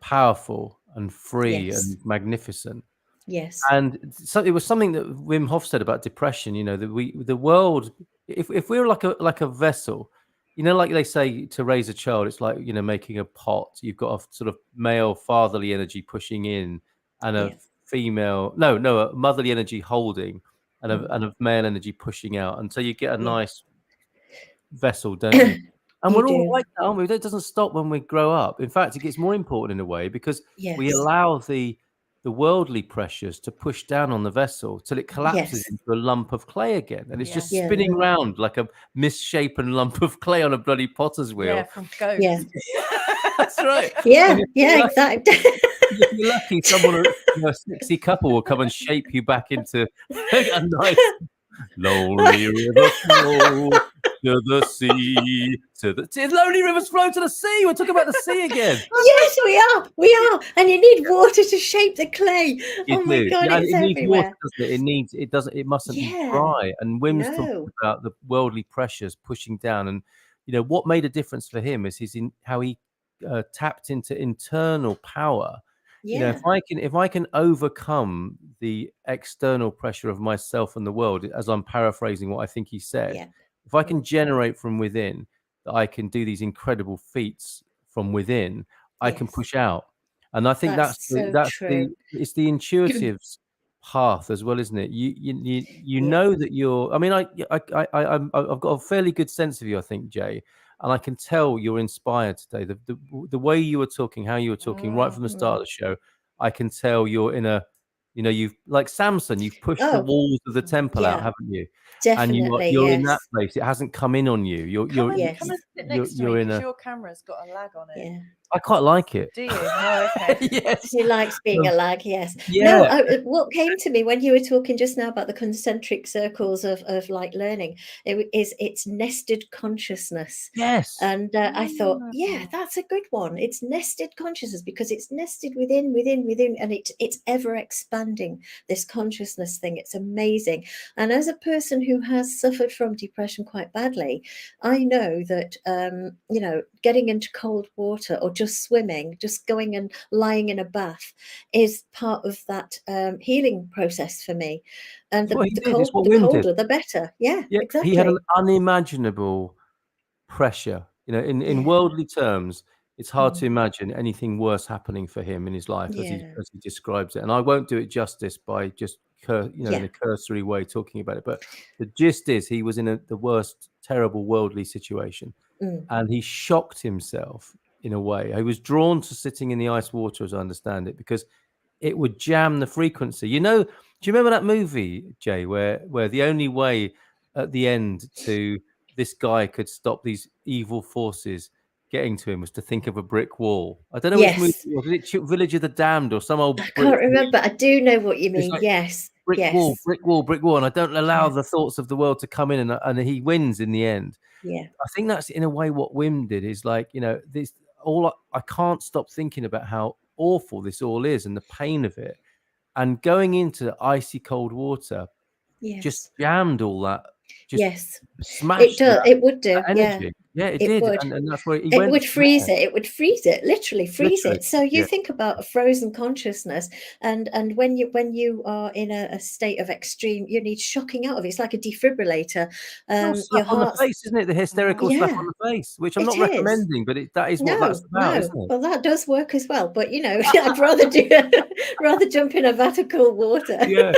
powerful and free Yes. and magnificent. Yes. And so it was something that Wim Hof said about depression. That the world, if we're like a vessel, like they say to raise a child, it's like making a pot. You've got a sort of male fatherly energy pushing in, and a a motherly energy holding, and a male energy pushing out until you get a nice vessel, don't you? And we're all like that, aren't we? That doesn't stop when we grow up. In fact, it gets more important in a way because we allow the worldly pressures to push down on the vessel till it collapses into a lump of clay again, and it's just spinning around like a misshapen lump of clay on a bloody potter's wheel. Yeah, from Ghost. Yeah. That's right. Yeah, exactly. If you're lucky, someone, a sexy couple will come and shape you back into a nice lonely river flow to the sea, lonely rivers flow to the sea. We're talking about the sea again. Yes, we are. And you need water to shape the clay. My God, it's it needs everywhere. water, doesn't it? It mustn't be dry. And Wim's talking about the worldly pressures pushing down. And what made a difference for him is how he tapped into internal power. Yeah. If I can overcome the external pressure of myself and the world, as I'm paraphrasing what I think he said, if I can generate from within, that I can do these incredible feats from within, I can push out. And I think that's true. It's the intuitive path as well, isn't it? You know that you're. I mean, I've got a fairly good sense of you, I think, Jay. And I can tell you're inspired today. The way you were talking, how you were talking right from the start of the show, I can tell you're in a, you've like Samson, you've pushed the walls of the temple out, haven't you? Definitely, and you're in that place. It hasn't come in on you. Come and sit next to me because your camera's got a lag on it. Yeah. I quite like it. Do you? Oh, okay. Yes. He likes being a lag, yes. Yeah. No, what came to me when you were talking just now about the concentric circles of like learning, it's nested consciousness. Yes. And I thought, that's a good one. It's nested consciousness because it's nested within, and it's ever expanding, this consciousness thing. It's amazing. And as a person who has suffered from depression quite badly, I know that, getting into cold water or just swimming, just going and lying in a bath is part of that healing process for me. And the colder, the better. Yeah, exactly. He had an unimaginable pressure. In worldly terms, it's hard to imagine anything worse happening for him in his life as he describes it. And I won't do it justice by just in a cursory way talking about it. But the gist is he was in the worst, terrible worldly situation. And he shocked himself in a way. He was drawn to sitting in the ice water, as I understand it, because it would jam the frequency. Do you remember that movie, Jay, where the only way at the end to this guy could stop these evil forces getting to him was to think of a brick wall? I don't know which movie it was. Was it Village of the Damned or some old? I can't remember. I do know what you mean. Like brick wall, and I don't allow the thoughts of the world to come in, and he wins in the end. Yeah, I think that's in a way what Wim did. Is like this. I can't stop thinking about how awful this all is and the pain of it, and going into icy cold water just jammed all that. Just smashed it would do. energy. Yeah, it It did, would. and that's where he It went. would freeze it. It would freeze it, literally freeze Literally, it. So you yeah. think about a frozen consciousness, and when you are in a state of extreme, you need shocking out of it. It's like a defibrillator. Well, Your slap on the heart's face, isn't it? The hysterical slap yeah, on the face, which I'm not it is. recommending, but that is what that's No, about, no. isn't it? Well, that does work as well. But I'd rather rather jump in a vat of cold water. Yeah,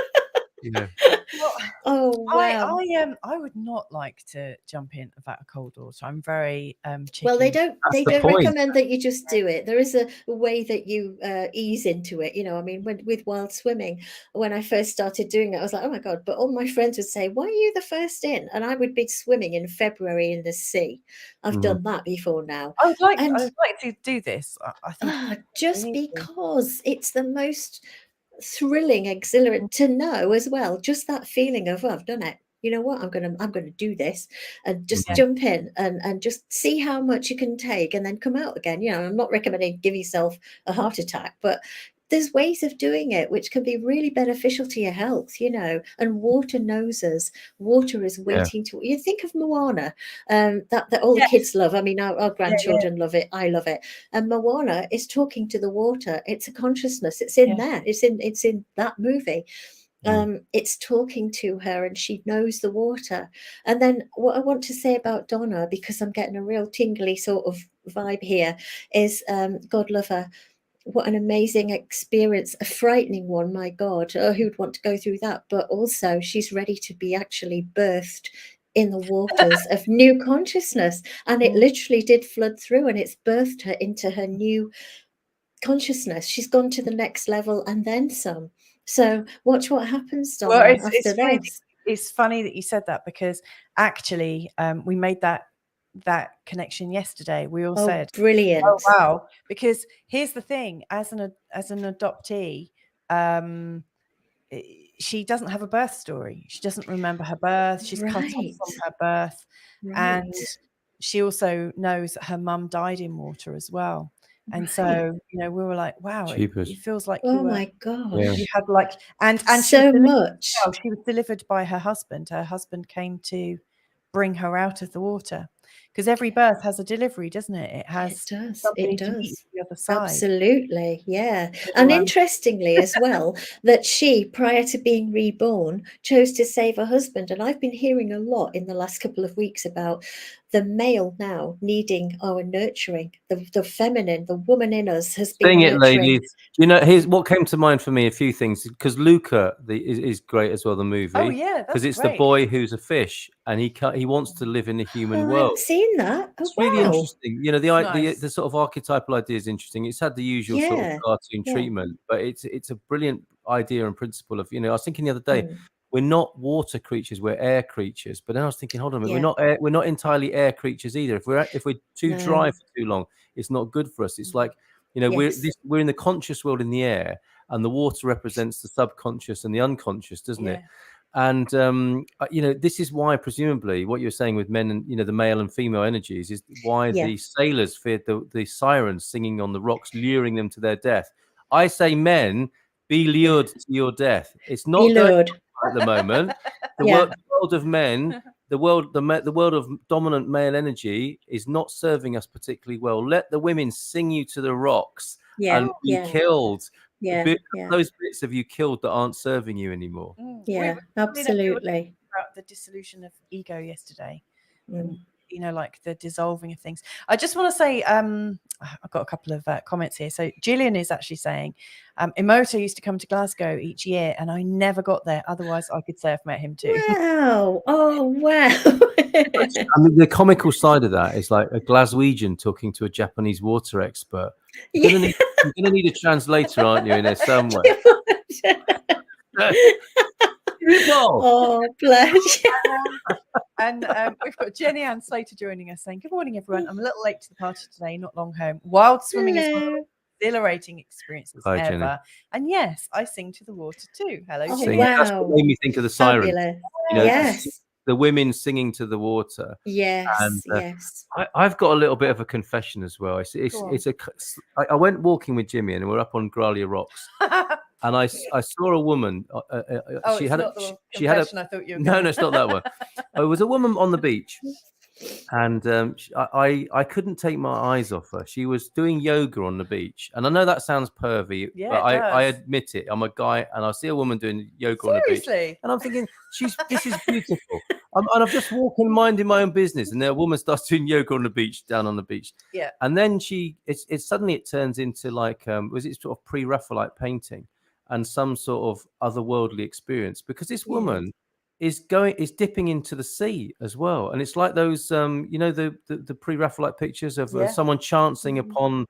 yeah. Well, Oh wow. I would not like to jump in a vat of cold water. I'm very Well, chicken. That's they the don't point. recommend that you just do it. There is a way that you ease into it. I mean, with wild swimming, when I first started doing it, I was like, oh my God. But all my friends would say, why are you the first in? And I would be swimming in February in the sea. I've Mhm. done that before now. I would like And to do this. I think we just need to. because it's the most thrilling, exhilarating to know as well, just that feeling of, oh, I've done it. You know what? I'm gonna do this and just Yeah. jump in and just see how much you can take and then come out again. I'm not recommending give yourself a heart attack, but there's ways of doing it which can be really beneficial to your health, and water knows us. Water is waiting to you think of Moana, that all the Yes. kids love. I mean, our grandchildren yeah. love it. I love it. And Moana is talking to the water. It's a consciousness. It's in there. It's in that movie. It's talking to her and she knows the water. And then what I want to say about Donna, because I'm getting a real tingly sort of vibe here, is God love her. What an amazing experience, a frightening one, my God. Who'd want to go through that? But also she's ready to be actually birthed in the waters of new consciousness. And it literally did flood through and it's birthed her into her new consciousness. She's gone to the next level and then some. So watch what happens, Donna, Well, after it's funny. this. It's funny that you said that because actually, we made that connection yesterday. We all said, Brilliant. "Oh wow!" Because here's the thing: as an adoptee, she doesn't have a birth story. She doesn't remember her birth. She's cut off from her birth, and she also knows that her mum died in water as well. And so, we were like, wow, it feels like Oh my God. you had like, and so much. she was delivered by her husband. Her husband came to bring her out of the water because every birth has a delivery, doesn't it? It has somebody to meet the other side. Absolutely, yeah. And interestingly as well, that she, prior to being reborn, chose to save her husband. And I've been hearing a lot in the last couple of weeks about the male now needing our nurturing. The feminine, the woman in us has been Sing it, nurturing. ladies. Here's what came to mind for me. A few things, because Luca is great as well. The movie. Oh yeah, because it's the boy who's a fish and he wants to live in the human world. I haven't seen that. Oh, it's really interesting. The sort of archetypal idea is interesting. It's had the usual sort of cartoon treatment, but it's a brilliant idea and principle of. I was thinking the other day. We're not water creatures; we're air creatures. But then I was thinking, hold on a minute, we're not entirely air creatures either. If we're too dry for too long, it's not good for us. It's like we're in the conscious world in the air, and the water represents the subconscious and the unconscious, doesn't it? And this is why, presumably, what you're saying with men and the male and female energies is why the sailors feared the sirens singing on the rocks, luring them to their death. I say, men, be lured to your death. It's not good at the moment. The world of men, the world of dominant male energy is not serving us particularly well. Let the women sing you to the rocks and be killed. Those bits of you killed that aren't serving you anymore. Absolutely. About the dissolution of ego yesterday. Like the dissolving of things. I just want to say, I've got a couple of comments here. So Gillian is actually saying, Emoto used to come to Glasgow each year and I never got there. Otherwise, I could say I've met him too. Wow. Oh, wow. I mean, the comical side of that is like a Glaswegian talking to a Japanese water expert. You're going to need a translator, aren't you, in there somewhere? Oh, bless you. And we've got Jenny Ann Slater joining us saying, good morning, everyone. I'm a little late to the party today, not long home. Wild swimming is one of the exhilarating experiences ever. Jenny. And yes, I sing to the water too. Hello, Jenny. Wow. That's what made me think of the siren. Yes. The women singing to the water. Yes. And, yes. I've got a little bit of a confession as well. I went walking with Jimmy and we're up on Grallia Rocks. And I saw a woman. She had a. I thought you were no, it's not that one. It was a woman on the beach, And I couldn't take my eyes off her. She was doing yoga on the beach, and I know that sounds pervy, Yeah, but it I does. admit it. I'm a guy, and I see a woman doing yoga on the beach, Seriously? and I'm thinking, this is beautiful. And I've just walking, minding my own business, and then a woman starts doing yoga on the beach, down on the beach. Yeah. And then it's suddenly it turns into like, was it sort of pre-Raphaelite painting and some sort of otherworldly experience, because this Yeah. woman is dipping into the sea as well, and it's like those you know, the pre-Raphaelite pictures of Yeah. someone chancing Mhm. upon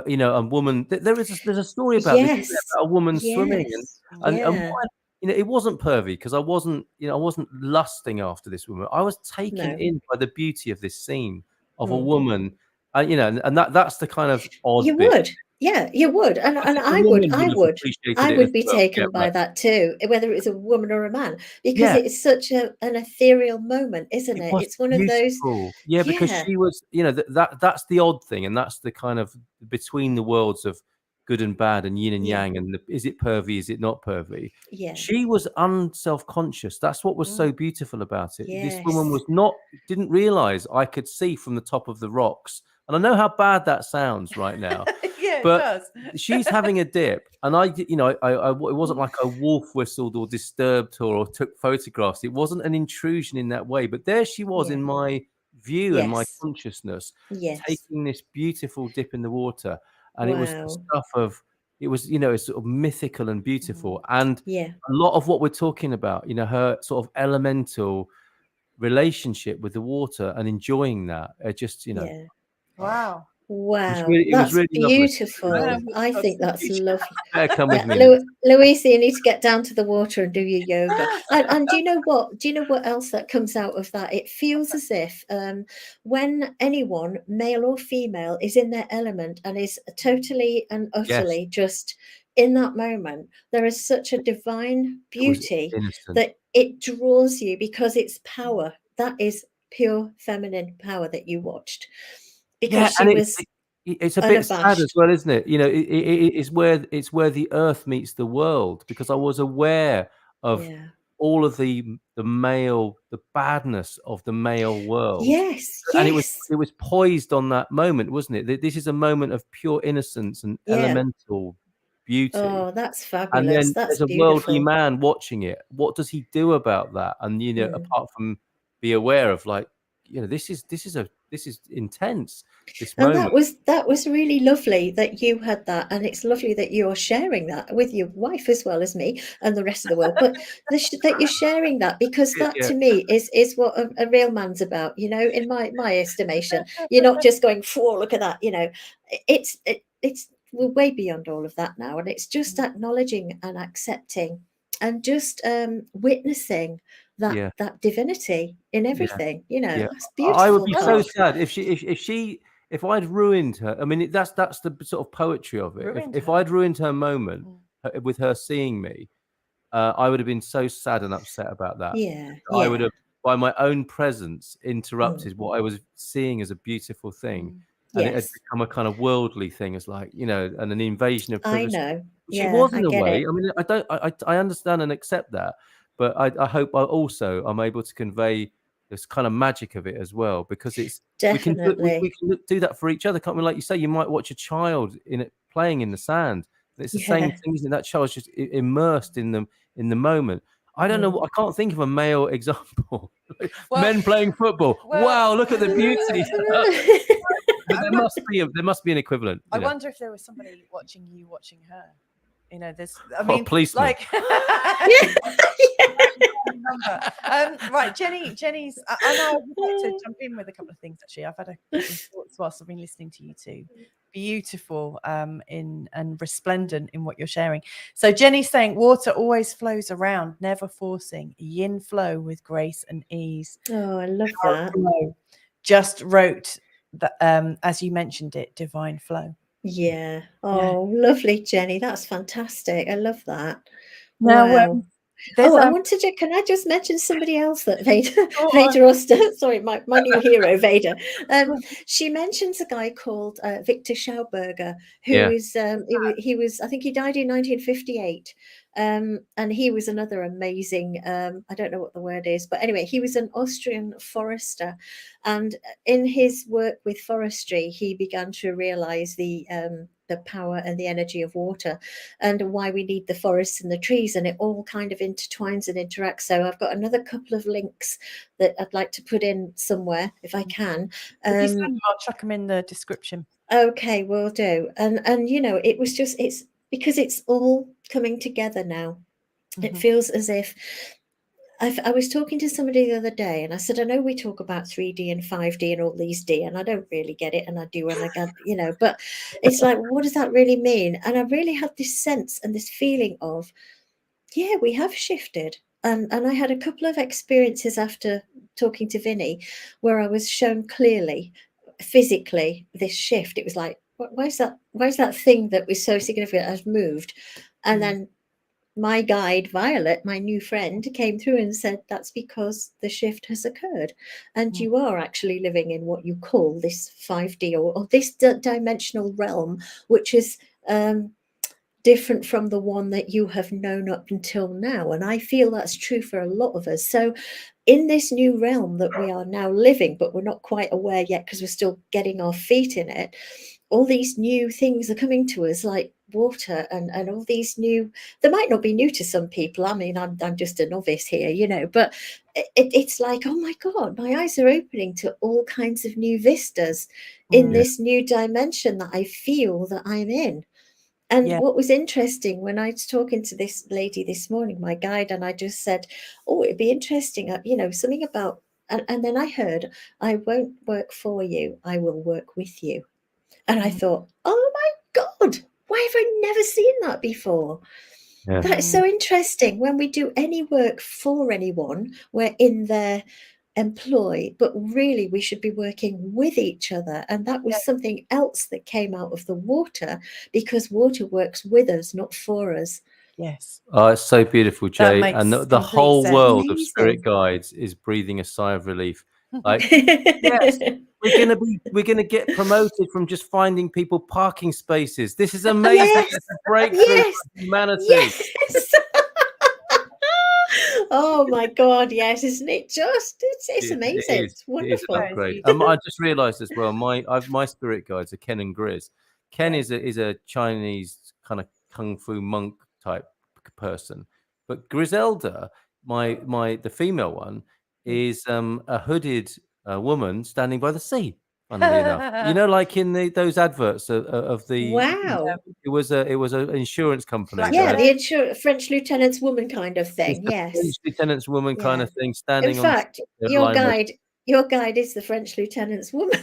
you know, a woman. There's a story about this, isn't there, Yes. about a woman swimming, Yes. and Yeah. why, you know, it wasn't pervy because I wasn't, you know, I wasn't lusting after this woman. I was taken No. in by the beauty of this scene of a Mm. woman, you know, and that's the kind of odd You bit. would. Yeah, you would. And I and think the I would woman I would have would. appreciated I it as would be well. Yeah, taken by right. that too, whether it's a woman or a man, because Yeah. it is such an ethereal moment, isn't It it? was It's one of those. beautiful. Yeah, because Yeah. she was, you know, that's the odd thing, and that's the kind of between the worlds of good and bad and yin and Yeah. yang, and is it pervy, is it not pervy? Yeah. She was unself-conscious. That's what was so beautiful about it. This woman Yes. was not didn't realize I could see from the top of the rocks. And I know how bad that sounds right now, Yeah, it but does. she's having a dip, and you know, it wasn't like a wolf whistled or disturbed her or took photographs. It wasn't an intrusion in that way, but there she was Yeah. in my view and my Yes. consciousness, Yes. taking this beautiful dip in the water, and it was the Wow. stuff of, it was, you know, it's sort of mythical and beautiful, and Yeah. a lot of what we're talking about, you know, her sort of elemental relationship with the water and enjoying that, just, you know, Yeah. Wow. Wow. it was That's really lovely. Really beautiful. lovely. I think that's lovely. Better come with me next. Louisa, you need to get down to the water and do your yoga. And do you know what? Do you know what else that comes out of that? It feels as if when anyone, male or female, is in their element and is totally and Yes, utterly just in that moment, there is such a divine it was beauty innocent. that it draws you because it's power. That is pure feminine power that you watched because Yeah, she and was it's a bit sad as unabashed. well, isn't it? You know, it's where the earth meets the world, because I was aware of Yeah. all of the male, the badness of the male world, Yes. and Yes. it was poised on that moment, wasn't it? This is a moment of pure innocence and Yeah. elemental beauty. Oh, that's And fabulous. then That's there's a worldly beautiful. man watching it. What does he do about that? And, you know, Mm. apart from be aware of, like, you know, this is intense, this And moment. that was really lovely that you had that, and it's lovely that you're sharing that with your wife as well as me and the rest of the world. But that you're sharing that, because that Yeah. to me is what a real man's about. You know, in my estimation, you're not just going, "Whoa, look at that." You know, it's we're way beyond all of that now, and it's just acknowledging and accepting and just witnessing Yeah. that divinity in Yeah. everything. You know, Yeah. that's I would beautiful, be so Carl. sad if I'd ruined her. I mean, that's the sort of poetry of it. Ruined If her. I'd ruined her moment with her seeing me, I would have been so sad and upset about that. Yeah, I would yeah. have, by my own presence, Mm, interrupted what I was seeing as a beautiful thing, and it had yes, become a kind of worldly thing. It's like, you know, and an invasion of I privacy, know. which it Yeah, was I in a get way. it. I mean, I understand and accept that, but I hope I'm able to convey this kind of magic of it as well, because it's we Definitely. can do that for each other, can't we? Like you say, you might watch a child in it playing in the sand. And it's the same Yeah. thing, isn't it? That child's just immersed in the moment. I don't know. Mm. I can't think of a male example. Well, Men playing football. well, Wow, look at the beauty. But I there must be an equivalent. I You know. wonder if there was somebody watching you watching her. You know, there's. I Oh, mean, policeman. like. Yeah. Right, Jenny's. I know I would like to jump in with a couple of things. Actually, I've had a couple of thoughts whilst I've been listening to you two. Beautiful, in and resplendent in what you're sharing. So Jenny's saying water always flows around, never forcing. Yin flow with grace and ease. Oh, I love that. Flow. Just wrote that, as you mentioned it, divine flow. Yeah. Yeah. Oh, lovely, Jenny. That's fantastic. I love that. Now, Wow. there's Oh, I wanted to. Can I just mention somebody else that Vader, Go on. Vader Oster? Sorry, my new hero, Vader. She mentions a guy called Victor Schauberger, who Yeah. is he was. I think he died in 1958, And he was another amazing, I don't know what the word is, but anyway, he was an Austrian forester. And in his work with forestry, he began to realize the power and the energy of water and why we need the forests and the trees, and it all kind of intertwines and interacts. So I've got another couple of links that I'd like to put in somewhere if I can. If you send them, I'll chuck them in the description. Okay, will do. And you know, it was just, it's because it's all coming together now. It feels as if I was talking to somebody the other day and I said, I know we talk about 3D and 5D and all these D, and I don't really get it, and I do, and I get, you know, but it's like, what does that really mean? And I really had this sense and this feeling of, yeah, we have shifted. And I had a couple of experiences after talking to Vinny where I was shown clearly, physically, this shift. It was like, why is that thing that was so significant has moved? And then my guide, Violet, my new friend, came through and said, that's because the shift has occurred. And you are actually living in what you call this 5D or this dimensional realm, which is different from the one that you have known up until now. And I feel that's true for a lot of us. So in this new realm that we are now living, but we're not quite aware yet because we're still getting our feet in it, all these new things are coming to us, like water and all these new, they might not be new to some people. I mean, I'm just a novice here, you know, but it's like, oh my God, my eyes are opening to all kinds of new vistas in this new dimension that I feel that I'm in. And what was interesting when I was talking to this lady this morning, my guide, and I just said, oh, it'd be interesting, you know, something about, and then I heard, I won't work for you, I will work with you. And I thought, oh my God, why have I never seen that before? Yeah. That is so interesting. When we do any work for anyone, we're in their employ, but really we should be working with each other. And that was something else that came out of the water, because water works with us, not for us. Yes. Oh, it's so beautiful, Jay. makes And the complete whole sense. world of Amazing. spirit guides is breathing a sigh of relief. Like, yes, we're gonna get promoted from just finding people parking spaces. This is amazing. Yes. It's a breakthrough Yes. for humanity. Yes. Oh my God, yes, isn't it just, it's amazing. It's wonderful. It is an upgrade. I just realized as well, my spirit guides are Ken and Grizz. Ken is a Chinese kind of kung fu monk type person, but Griselda, the female one, is a hooded woman standing by the sea. Funnily enough, you know, like in those adverts of the Wow. it was an insurance company. Yeah, the French lieutenant's woman kind of thing. Yes, French lieutenant's woman kind of thing, in standing fact, on your guide is the French lieutenant's woman.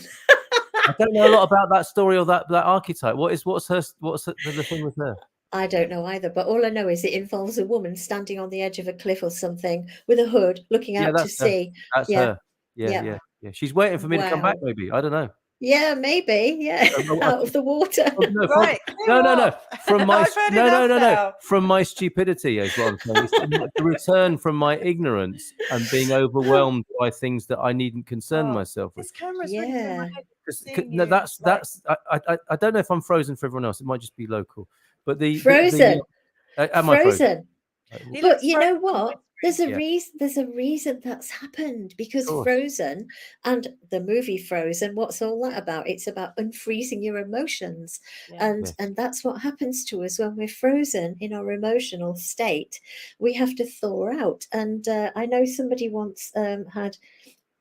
I don't know a lot about that story or that archetype. What's the thing with her? I don't know either, but all I know is it involves a woman standing on the edge of a cliff or something with a hood looking out to sea. That's her. Yeah. She's waiting for me to come back, maybe. I don't know. Yeah, maybe. Yeah, out of the water. No. From my stupidity, is what I'm saying. It's to return from my ignorance and being overwhelmed by things that I needn't concern myself with. This camera's really good. No, that's. I don't know if I'm frozen for everyone else. It might just be local. But Frozen. Am I frozen? But you know what? There's a reason that's happened, because Frozen and the movie Frozen, what's all that about? It's about unfreezing your emotions. And that's what happens to us when we're frozen in our emotional state. We have to thaw out. And I know somebody once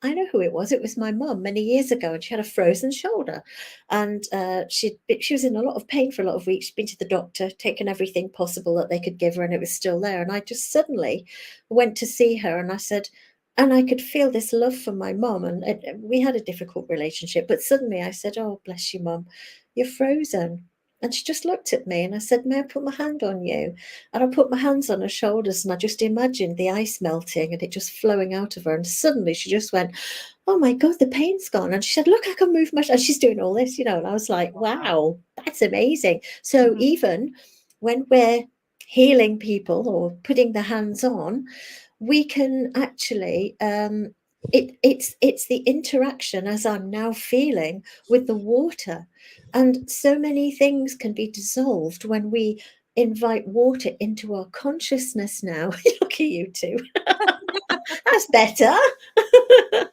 I know who it was. It was my mum many years ago, and she had a frozen shoulder, and she was in a lot of pain for a lot of weeks. She'd been to the doctor, taken everything possible that they could give her, and it was still there. And I just suddenly went to see her, and I said, and I could feel this love for my mum, and we had a difficult relationship. But suddenly I said, "Oh, bless you, Mum, you're frozen." And she just looked at me and I said, "May I put my hand on you?" And I put my hands on her shoulders and I just imagined the ice melting and it just flowing out of her. And suddenly she just went, "Oh my God, the pain's gone." And she said, "Look, I can move my," and she's doing all this, you know. And I was like, wow, that's amazing. So even when we're healing people or putting the hands on, we can actually, it's the interaction, as I'm now feeling, with the water. And so many things can be dissolved when we invite water into our consciousness now. Look at you two. That's better. No,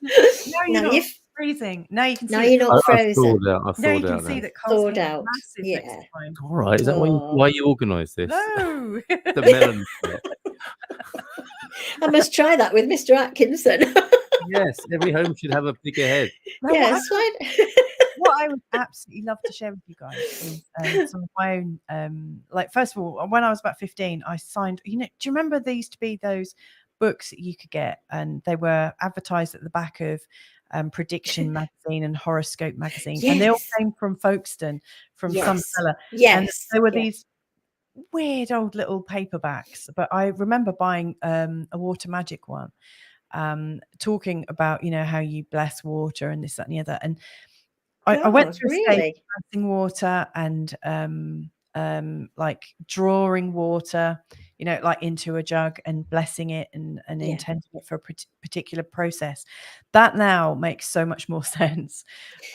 you're now not you've freezing. Now you can see. now you're not I frozen. thawed out. I No, you thawed can out see now. that Carl's Thawed getting out. massive Yeah. next time. All right. Is that Oh. why you organised this? No. The melon spot. I must try that with Mr. Atkinson. Yes, every home should have a bigger head. No, Yes. what I would absolutely love to share with you guys is some of my own, like, first of all, when I was about 15, I signed, do you remember there used to be those books that you could get, and they were advertised at the back of Prediction magazine and Horoscope magazine, and they all Yes. came from Folkestone, from some Yes. seller. And Yes. they were Yeah. these weird old little paperbacks, but I remember buying a Water Magic one, talking about, how you bless water and this, that, and the other. And I went God, through a stage really? of blessing water and like drawing water, like into a jug and blessing it and Yeah. intending it for a particular process. That now makes so much more sense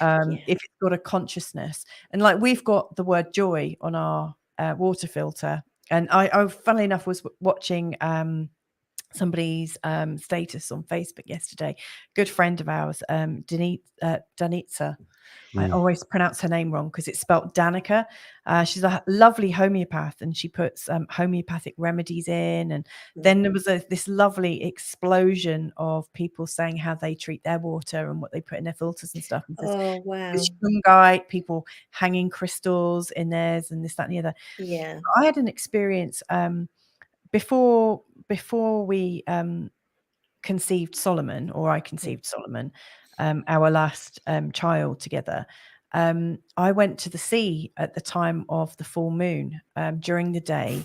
if it's got a consciousness. And like, we've got the word joy on our water filter. And I funnily enough, was watching somebody's status on Facebook yesterday. Good friend of ours, Danitza. I always pronounce her name wrong because it's spelt Danica. She's a lovely homeopath, and she puts homeopathic remedies in. And then there was this lovely explosion of people saying how they treat their water and what they put in their filters and stuff. And Oh, wow. there's fungi, people hanging crystals in theirs, and this, that, and the other. Yeah. I had an experience before we conceived Solomon, or I conceived Solomon, our last child together. I went to the sea at the time of the full moon during the day,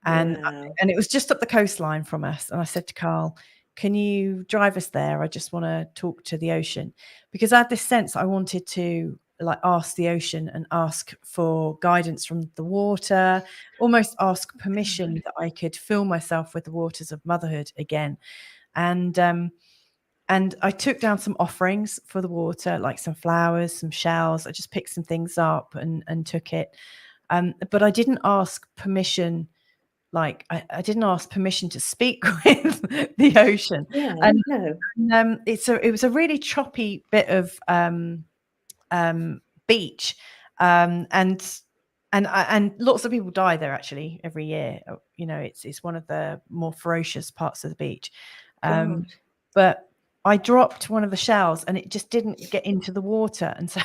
and Wow. and it was just up the coastline from us. And I said to Carl, "Can you drive us there? I just want to talk to the ocean," because I had this sense I wanted to like ask the ocean and ask for guidance from the water, almost ask permission that I could fill myself with the waters of motherhood again. And I took down some offerings for the water, like some flowers, some shells. I just picked some things up and took it. But I didn't ask permission. Like I didn't ask permission to speak with the ocean. Yeah. And No. it was a really choppy bit of beach, and lots of people die there actually every year. It's one of the more ferocious parts of the beach. But I dropped one of the shells and it just didn't get into the water, and so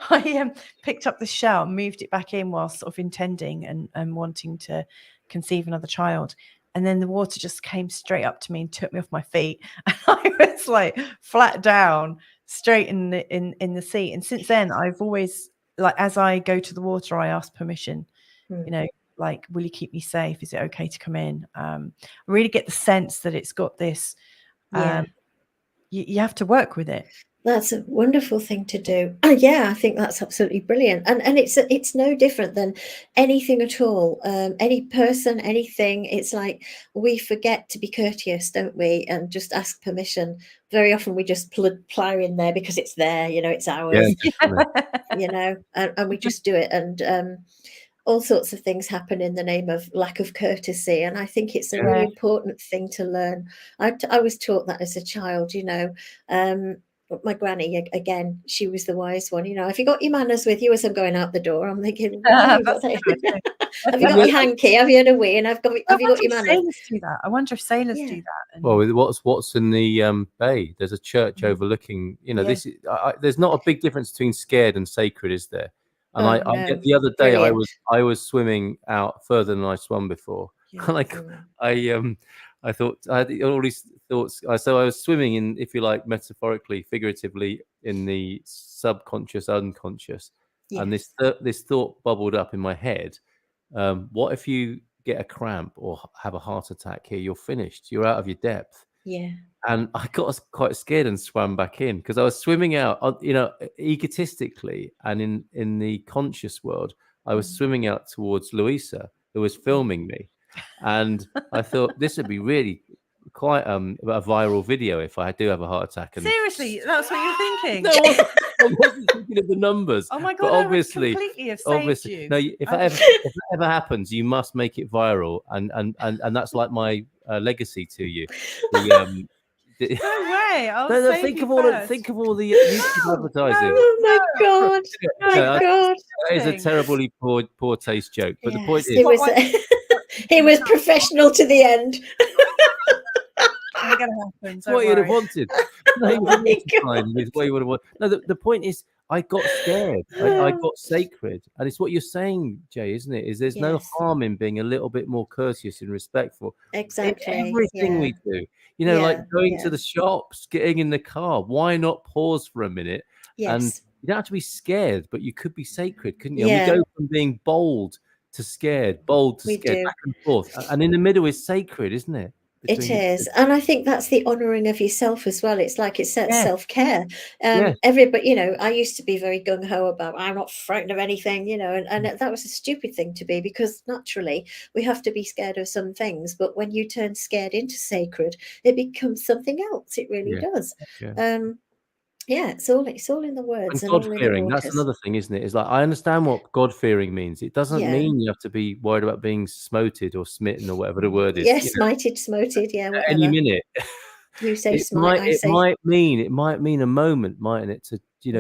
I picked up the shell, moved it back in while sort of intending and wanting to conceive another child. And then the water just came straight up to me and took me off my feet. And I was like flat down, straight in the sea. And since then, I've always, like, as I go to the water, I ask permission. Like, will you keep me safe? Is it okay to come in? I really get the sense that it's got this. You have to work with it. That's a wonderful thing to do. Yeah, I think that's absolutely brilliant. And it's no different than anything at all. Any person, anything. It's like we forget to be courteous, don't we? And just ask permission. Very often we just plow in there because it's there, it's ours, and we just do it. And all sorts of things happen in the name of lack of courtesy. And I think it's a really important thing to learn. I was taught that as a child, my granny, again, she was the wise one. Have you got your manners with you as I'm going out the door? I'm thinking, have you got your hanky? Have you had a wee? And have you got your manners? Sailors do that. I wonder if sailors do that. Well, what's in the bay? There's a church overlooking. This is, there's not a big difference between scared and sacred, is there? And I get the other day I was swimming out further than I swum before. I thought I had all these thoughts. So I was swimming in, if you like, metaphorically, figuratively, in the subconscious, unconscious, and this thought bubbled up in my head. What if you get a cramp or have a heart attack here? You're finished. You're out of your depth. Yeah. And I got quite scared and swam back in because I was swimming out, egotistically, and in the conscious world, I was swimming out towards Louisa, who was filming me. And I thought this would be really quite a viral video if I do have a heart attack. And seriously, that's what you're thinking? No, wasn't thinking of the numbers. Oh my But God, obviously, I would completely have saved you. no. If I that would- ever happens, you must make it viral, and that's like my legacy to you. The No way. I'll no, save think you of all first. think of all the YouTube No, advertising. no. Oh my God. No, My No, God. that is a disgusting. terribly poor taste joke. But the point Yes, is, he was professional to the end. Ain't gonna happen. it's Don't what you'd have worry. wanted. No, he Oh was my mortified. It's what you would have wanted. No, the point is, I got scared. I got sacred, and it's what you're saying, Jay, isn't it? Is there's no Yes. harm in being a little bit more courteous and respectful in Exactly. everything Yeah. we do. You know, like Yeah, going yeah. to the shops, getting in the car. Why not pause for a minute? And Yes. you don't have to be scared, but you could be sacred, couldn't you? And Yeah. we go from being bold to scared, We do. back and forth. And in the middle is sacred, isn't it? It Between the is. two. And I think that's the honouring of yourself as well. It's like it's Yeah. self-care. Yeah. Everybody, you know, I used to be very gung-ho about I'm not frightened of anything, you know, and that was a stupid thing to be, because naturally we have to be scared of some things. But when you turn scared into sacred, it becomes something else. It really Yeah. does. Yeah. Yeah, it's all in the words And and all in the God-fearing, that's waters. another thing, isn't it? It's like, I understand what God-fearing means. It doesn't Yeah. mean you have to be worried about being smoted or smitten or whatever the word is. Yes, You know, smited, smoted, yeah, at any whatever. minute. You say It smite, I say might mean a moment, mightn't it?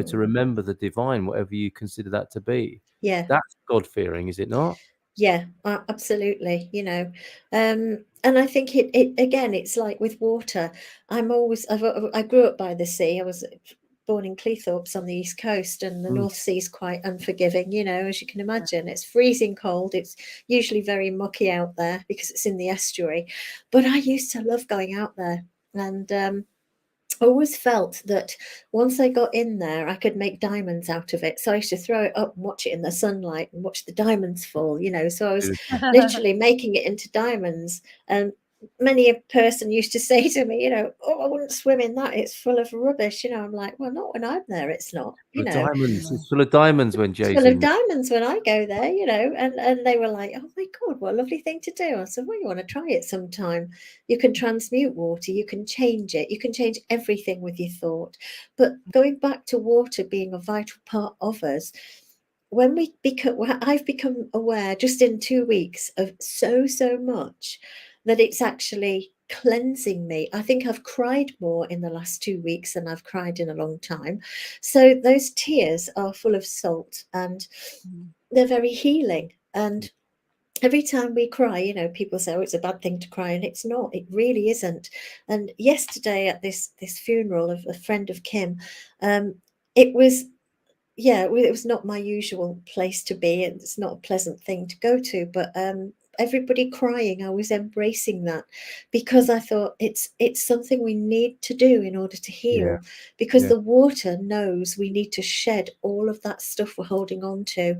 To remember the divine, whatever you consider that to be. yeah. That's God-fearing, is it not? Yeah, absolutely. You know, and I think it again. It's like with water. I grew up by the sea. I was born in Cleethorpes on the east coast, and the North Sea is quite unforgiving. You know, as you can imagine, it's freezing cold. It's usually very mucky out there because it's in the estuary. But I used to love going out there, and I always felt that once I got in there, I could make diamonds out of it. So I used to throw it up and watch it in the sunlight and watch the diamonds fall, you know. So I was literally making it into diamonds. And many a person used to say to me, you know, oh, I wouldn't swim in that. It's full of rubbish. You know, I'm like, well, not when I'm there. It's not, you know. Diamonds. It's full of diamonds when It's Jay's full of in. diamonds when I go there, you know, and they were like, oh my God, what a lovely thing to do. I said, well, you want to try it sometime. You can transmute water, you can change it, you can change everything with your thought. But going back to water being a vital part of us, when I've become aware just in 2 weeks of so much that it's actually cleansing me. I think I've cried more in the last 2 weeks than I've cried in a long time. So those tears are full of salt and they're very healing. And every time we cry, you know, people say, oh, it's a bad thing to cry, and it's not. It really isn't. And yesterday at this funeral of a friend of Kim, it was it was not my usual place to be. It's not a pleasant thing to go to, but everybody crying, I was embracing that because I thought it's something we need to do in order to heal, because the water knows we need to shed all of that stuff we're holding on to.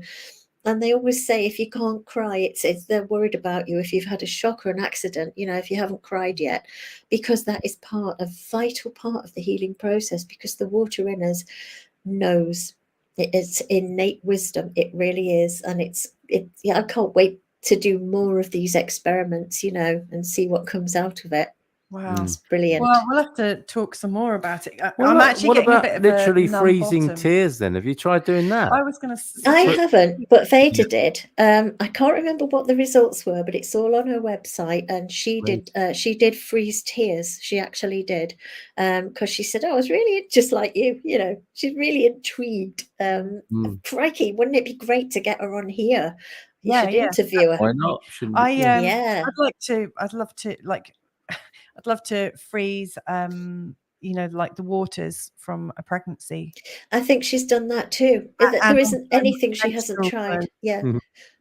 And they always say, if you can't cry, it's they're worried about you. If you've had a shock or an accident, you know, if you haven't cried yet, because that is a vital part of the healing process, because the water in us knows. It's innate wisdom. It really is. And I can't wait to do more of these experiments, you know, and see what comes out of it. Wow. It's brilliant. Well, we'll have to talk some more about it. I'm actually what getting about a bit of literally a numb freezing bottom. tears then? Have you tried doing that? I was going to I haven't, but Veda did. I can't remember what the results were, but it's all on her website. And she did freeze tears. She actually did, because she said, "Oh, I was really just like you. You know, she's really intrigued. Crikey, wouldn't it be great to get her on here? You should interview her. Why not? I'd love to freeze, you know, like the waters from a pregnancy. I think she's done that too. There isn't anything she hasn't tried. Yeah.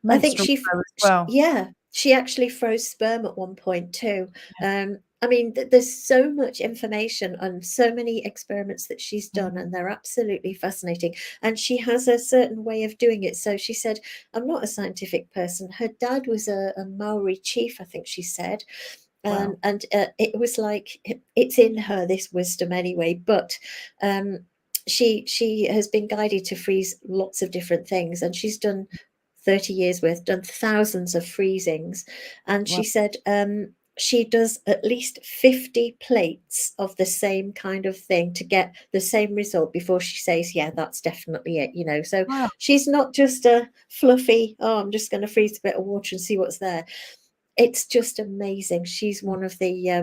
I think she actually froze sperm at one point too. I mean, there's so much information and so many experiments that she's done, and they're absolutely fascinating. And she has a certain way of doing it. So she said, I'm not a scientific person. Her dad was a Maori chief, I think she said. And it was like, it's in her, this wisdom anyway. But she has been guided to freeze lots of different things, and she's done 30 years worth, done thousands of freezings. And she said she does at least 50 plates of the same kind of thing to get the same result before she says, yeah, that's definitely it, you know. So Wow. she's not just a fluffy, oh, I'm just going to freeze a bit of water and see what's there. It's just amazing. She's one of the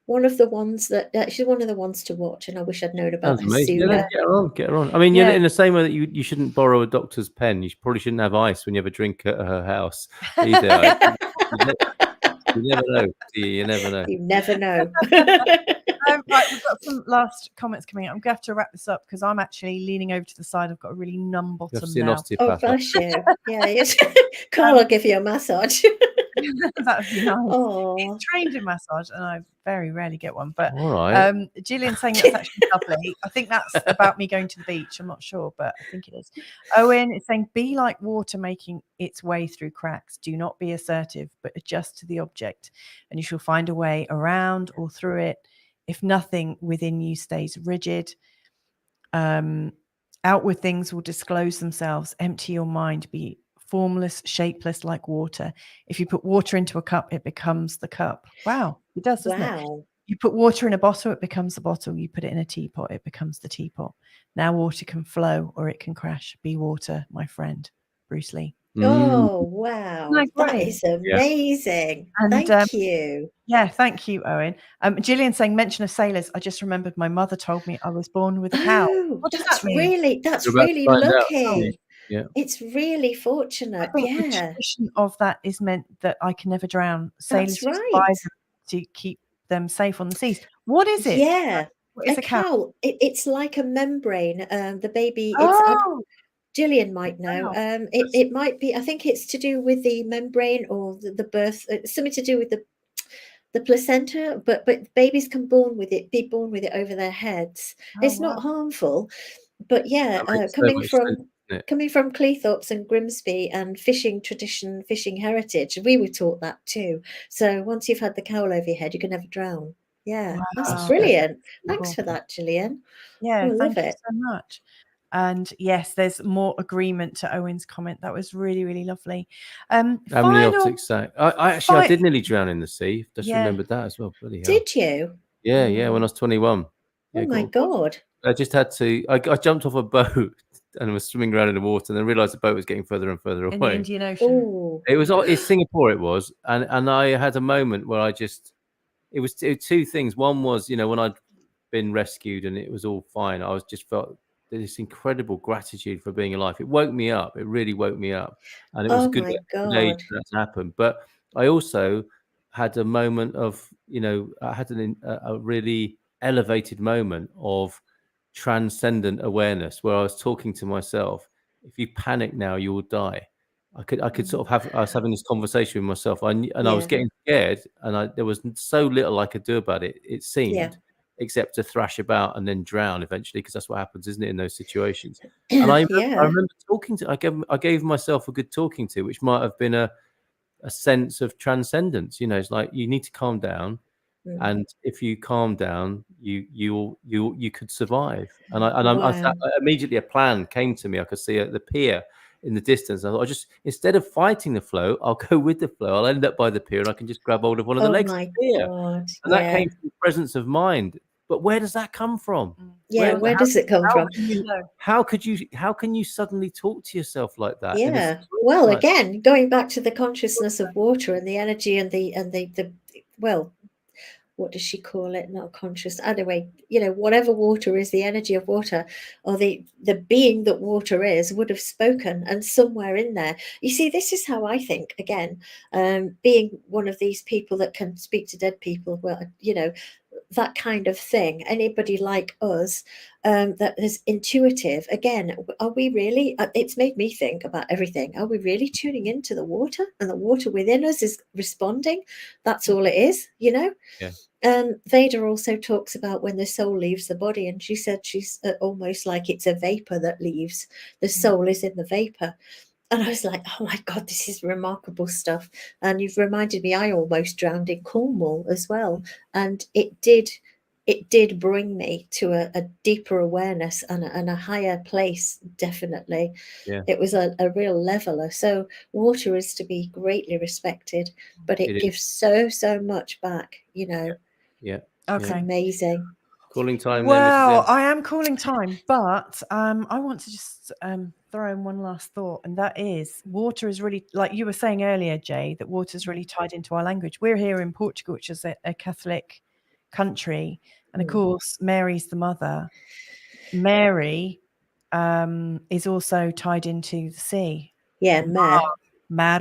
ones that she's one of the ones to watch, and I wish I'd known about Sounds her amazing. Yeah, sooner. get her on. I mean, Yeah. in the same way that you shouldn't borrow a doctor's pen, you probably shouldn't have ice when you have a drink at her house either. You never know. You never know. You never know. Right, we've got some last comments coming up. I'm going to have to wrap this up because I'm actually leaning over to the side. I've got a really numb You have bottom to see an now. osteopath. Oh, bless you. Yeah, yes. Carl, I'll give you a massage. That would be nice. Oh, He's trained in massage, and I very rarely get one. But All right. Gillian's saying that's actually lovely. I think that's about me going to the beach. I'm not sure, but I think it is. Owen is saying, be like water making its way through cracks. Do not be assertive, but adjust to the object, and you shall find a way around or through it. If nothing within you stays rigid, outward things will disclose themselves. Empty your mind. Be formless, shapeless like water. If you put water into a cup, it becomes the cup. Wow, it does, doesn't it? wow. You put water in a bottle, it becomes the bottle. You put it in a teapot, it becomes the teapot. Now water can flow or it can crash. Be water, my friend. Bruce Lee. Oh, wow. Isn't that That great? is amazing. And, Thank you. Yeah, thank you, Owen. Gillian saying, mention of sailors. I just remembered my mother told me I was born with a cow. Oh, What does that's that mean? that's You're about to really find out. lucky. Yeah. It's really I fortunate. think the Yeah, tradition of that is meant that I can never drown. Sailors that's used to buy right. them to keep them safe on the seas. What is it? Yeah, What is a a cow? cow. It's like a membrane. The baby. Oh, Gillian might know. wow. It might be. I think it's to do with the membrane or the birth. Something to do with the placenta. But babies can be born with it over their heads. Oh, It's wow. not harmful. But yeah, That makes so coming much from sense, doesn't it? coming from Cleethorpes and Grimsby and fishing tradition, fishing heritage, we were taught that too. So once you've had the cowl over your head, you can never drown. Yeah, that's Wow. brilliant. Cool. Thanks for that, Gillian. Yeah, Oh, I thank love you it. so much. And yes, there's more agreement to Owen's comment. That was really, really lovely. Amniotic sac. I actually I did nearly drown in the sea. Just Yeah. remembered that as well. Bloody hell. Did you? Yeah, when I was 21. Yeah, Oh my got- God. I just had to. I jumped off a boat and was swimming around in the water, and then realised the boat was getting further and further In the away. Indian Ocean. Oh, It's Singapore. It was, and I had a moment where it was two things. One was, when I'd been rescued and it was all fine, I was just felt this incredible gratitude for being alive. It woke me up. It really woke me up, and it was oh a good my age God. for that to happen. But I also had a moment of, I had a really elevated moment of transcendent awareness where I was talking to myself. If you panic now, you will die. I could sort of I was having this conversation with myself. I was Yeah. getting scared, and there was so little I could do about it. It seemed, Yeah. except to thrash about and then drown eventually, because that's what happens, isn't it, in those situations? And I Yeah. remember talking to. I gave myself a good talking to, which might have been a sense of transcendence. It's like you need to calm down, and if you calm down, you could survive. And Wow. immediately a plan came to me. I could see the pier in the distance. I thought, instead of fighting the flow, I'll go with the flow. I'll end up by the pier, and I can just grab hold of one of the Oh legs of my the pier. God. And that Yeah. came from presence of mind. But where does that come from? Yeah. Where does it come from? How can you suddenly talk to yourself like that? in a Yeah. situation Well, like that? again, going back to the consciousness of water and the energy and the well, what does she call it? Not conscious. Anyway, whatever water is, the energy of water, or the being that water is, would have spoken. And somewhere in there, you see, this is how I think. Again, being one of these people that can speak to dead people. Well, that kind of thing. Anybody like us that is intuitive. Again, are we really? It's made me think about everything. Are we really tuning into the water, and the water within us is responding? That's all it is. Yeah. Veda also talks about when the soul leaves the body, and she said she's almost like it's a vapor that leaves. The soul is in the vapor. And I was like, oh my God, this is remarkable stuff. And you've reminded me, I almost drowned in Cornwall as well. And it did it did bring me to a deeper awareness and a higher place. Definitely. Yeah. It was a real leveler. So water is to be greatly respected, but it It is. gives so much back, you know. Yeah. It's Okay. amazing. Calling time Well, then, Mrs. M. I am calling time, but I want to just throw in one last thought, and that is water is really, like you were saying earlier, Jay, that water is really tied into our language. We're here in Portugal, which is a Catholic country, and of course, Mary's the mother. Mary is also tied into the sea. Yeah, Mary.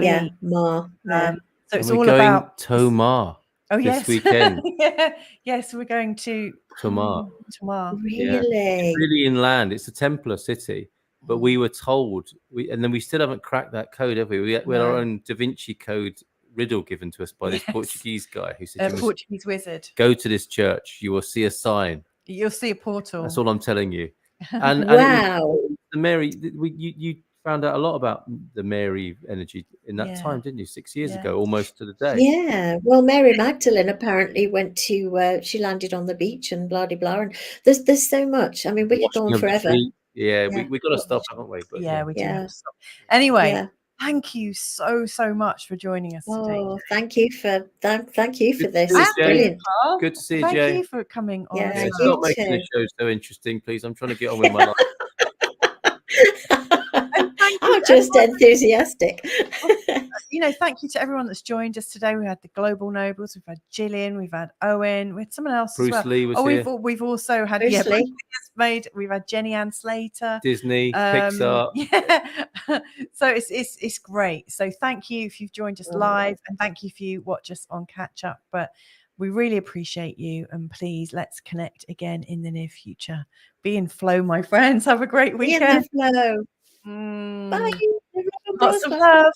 Yeah, Ma. Yeah. So it's And we're all going about Tomar Oh this yes, weekend. yeah, yes, we're going to Tomar. Tomar. Yeah. It's Really? really inland. It's a Templar city. But we were told, and then we still haven't cracked that code, have we? We had our No. own Da Vinci Code riddle given to us by this Yes. Portuguese guy who said, you must Portuguese wizard. go to this church. You will see a sign. You'll see a portal. That's all I'm telling you. And Wow. the Mary, you found out a lot about the Mary energy in that Yeah. time, didn't you? 6 years Yeah. ago, almost to the day. Yeah. Well, Mary Magdalene apparently went to, she landed on the beach and blah, blah, blah. And there's so much. I mean, we could go Washing on of the forever. feet. Yeah, Yeah. we got to stop, haven't we? But Yeah, we do Yeah. have to stop. Anyway, Yeah. thank you so much for joining us today. Oh, thank you for thank you for Good to this. see you, It's Jay. brilliant. Carl, Good to see you, thank Jay. you for coming on. Yeah, Yeah, you stop making the too. show so interesting, please. I'm trying to get on with my life. And thank you I'm to just everyone. enthusiastic. Thank you to everyone that's joined us today. We had the Global Nobles, we've had Gillian, we've had Owen, we had someone else Bruce as well. Lee was here. We've also had Bruce Lee. we've had Jenny Ann Slater, Disney, Pixar. Yeah, so it's great. So thank you if you've joined us live, and thank you if you watch us on catch up. But we really appreciate you, and please let's connect again in the near future. Be in flow, my friends. Have a great Be in weekend. the flow. Bye. Lots of love.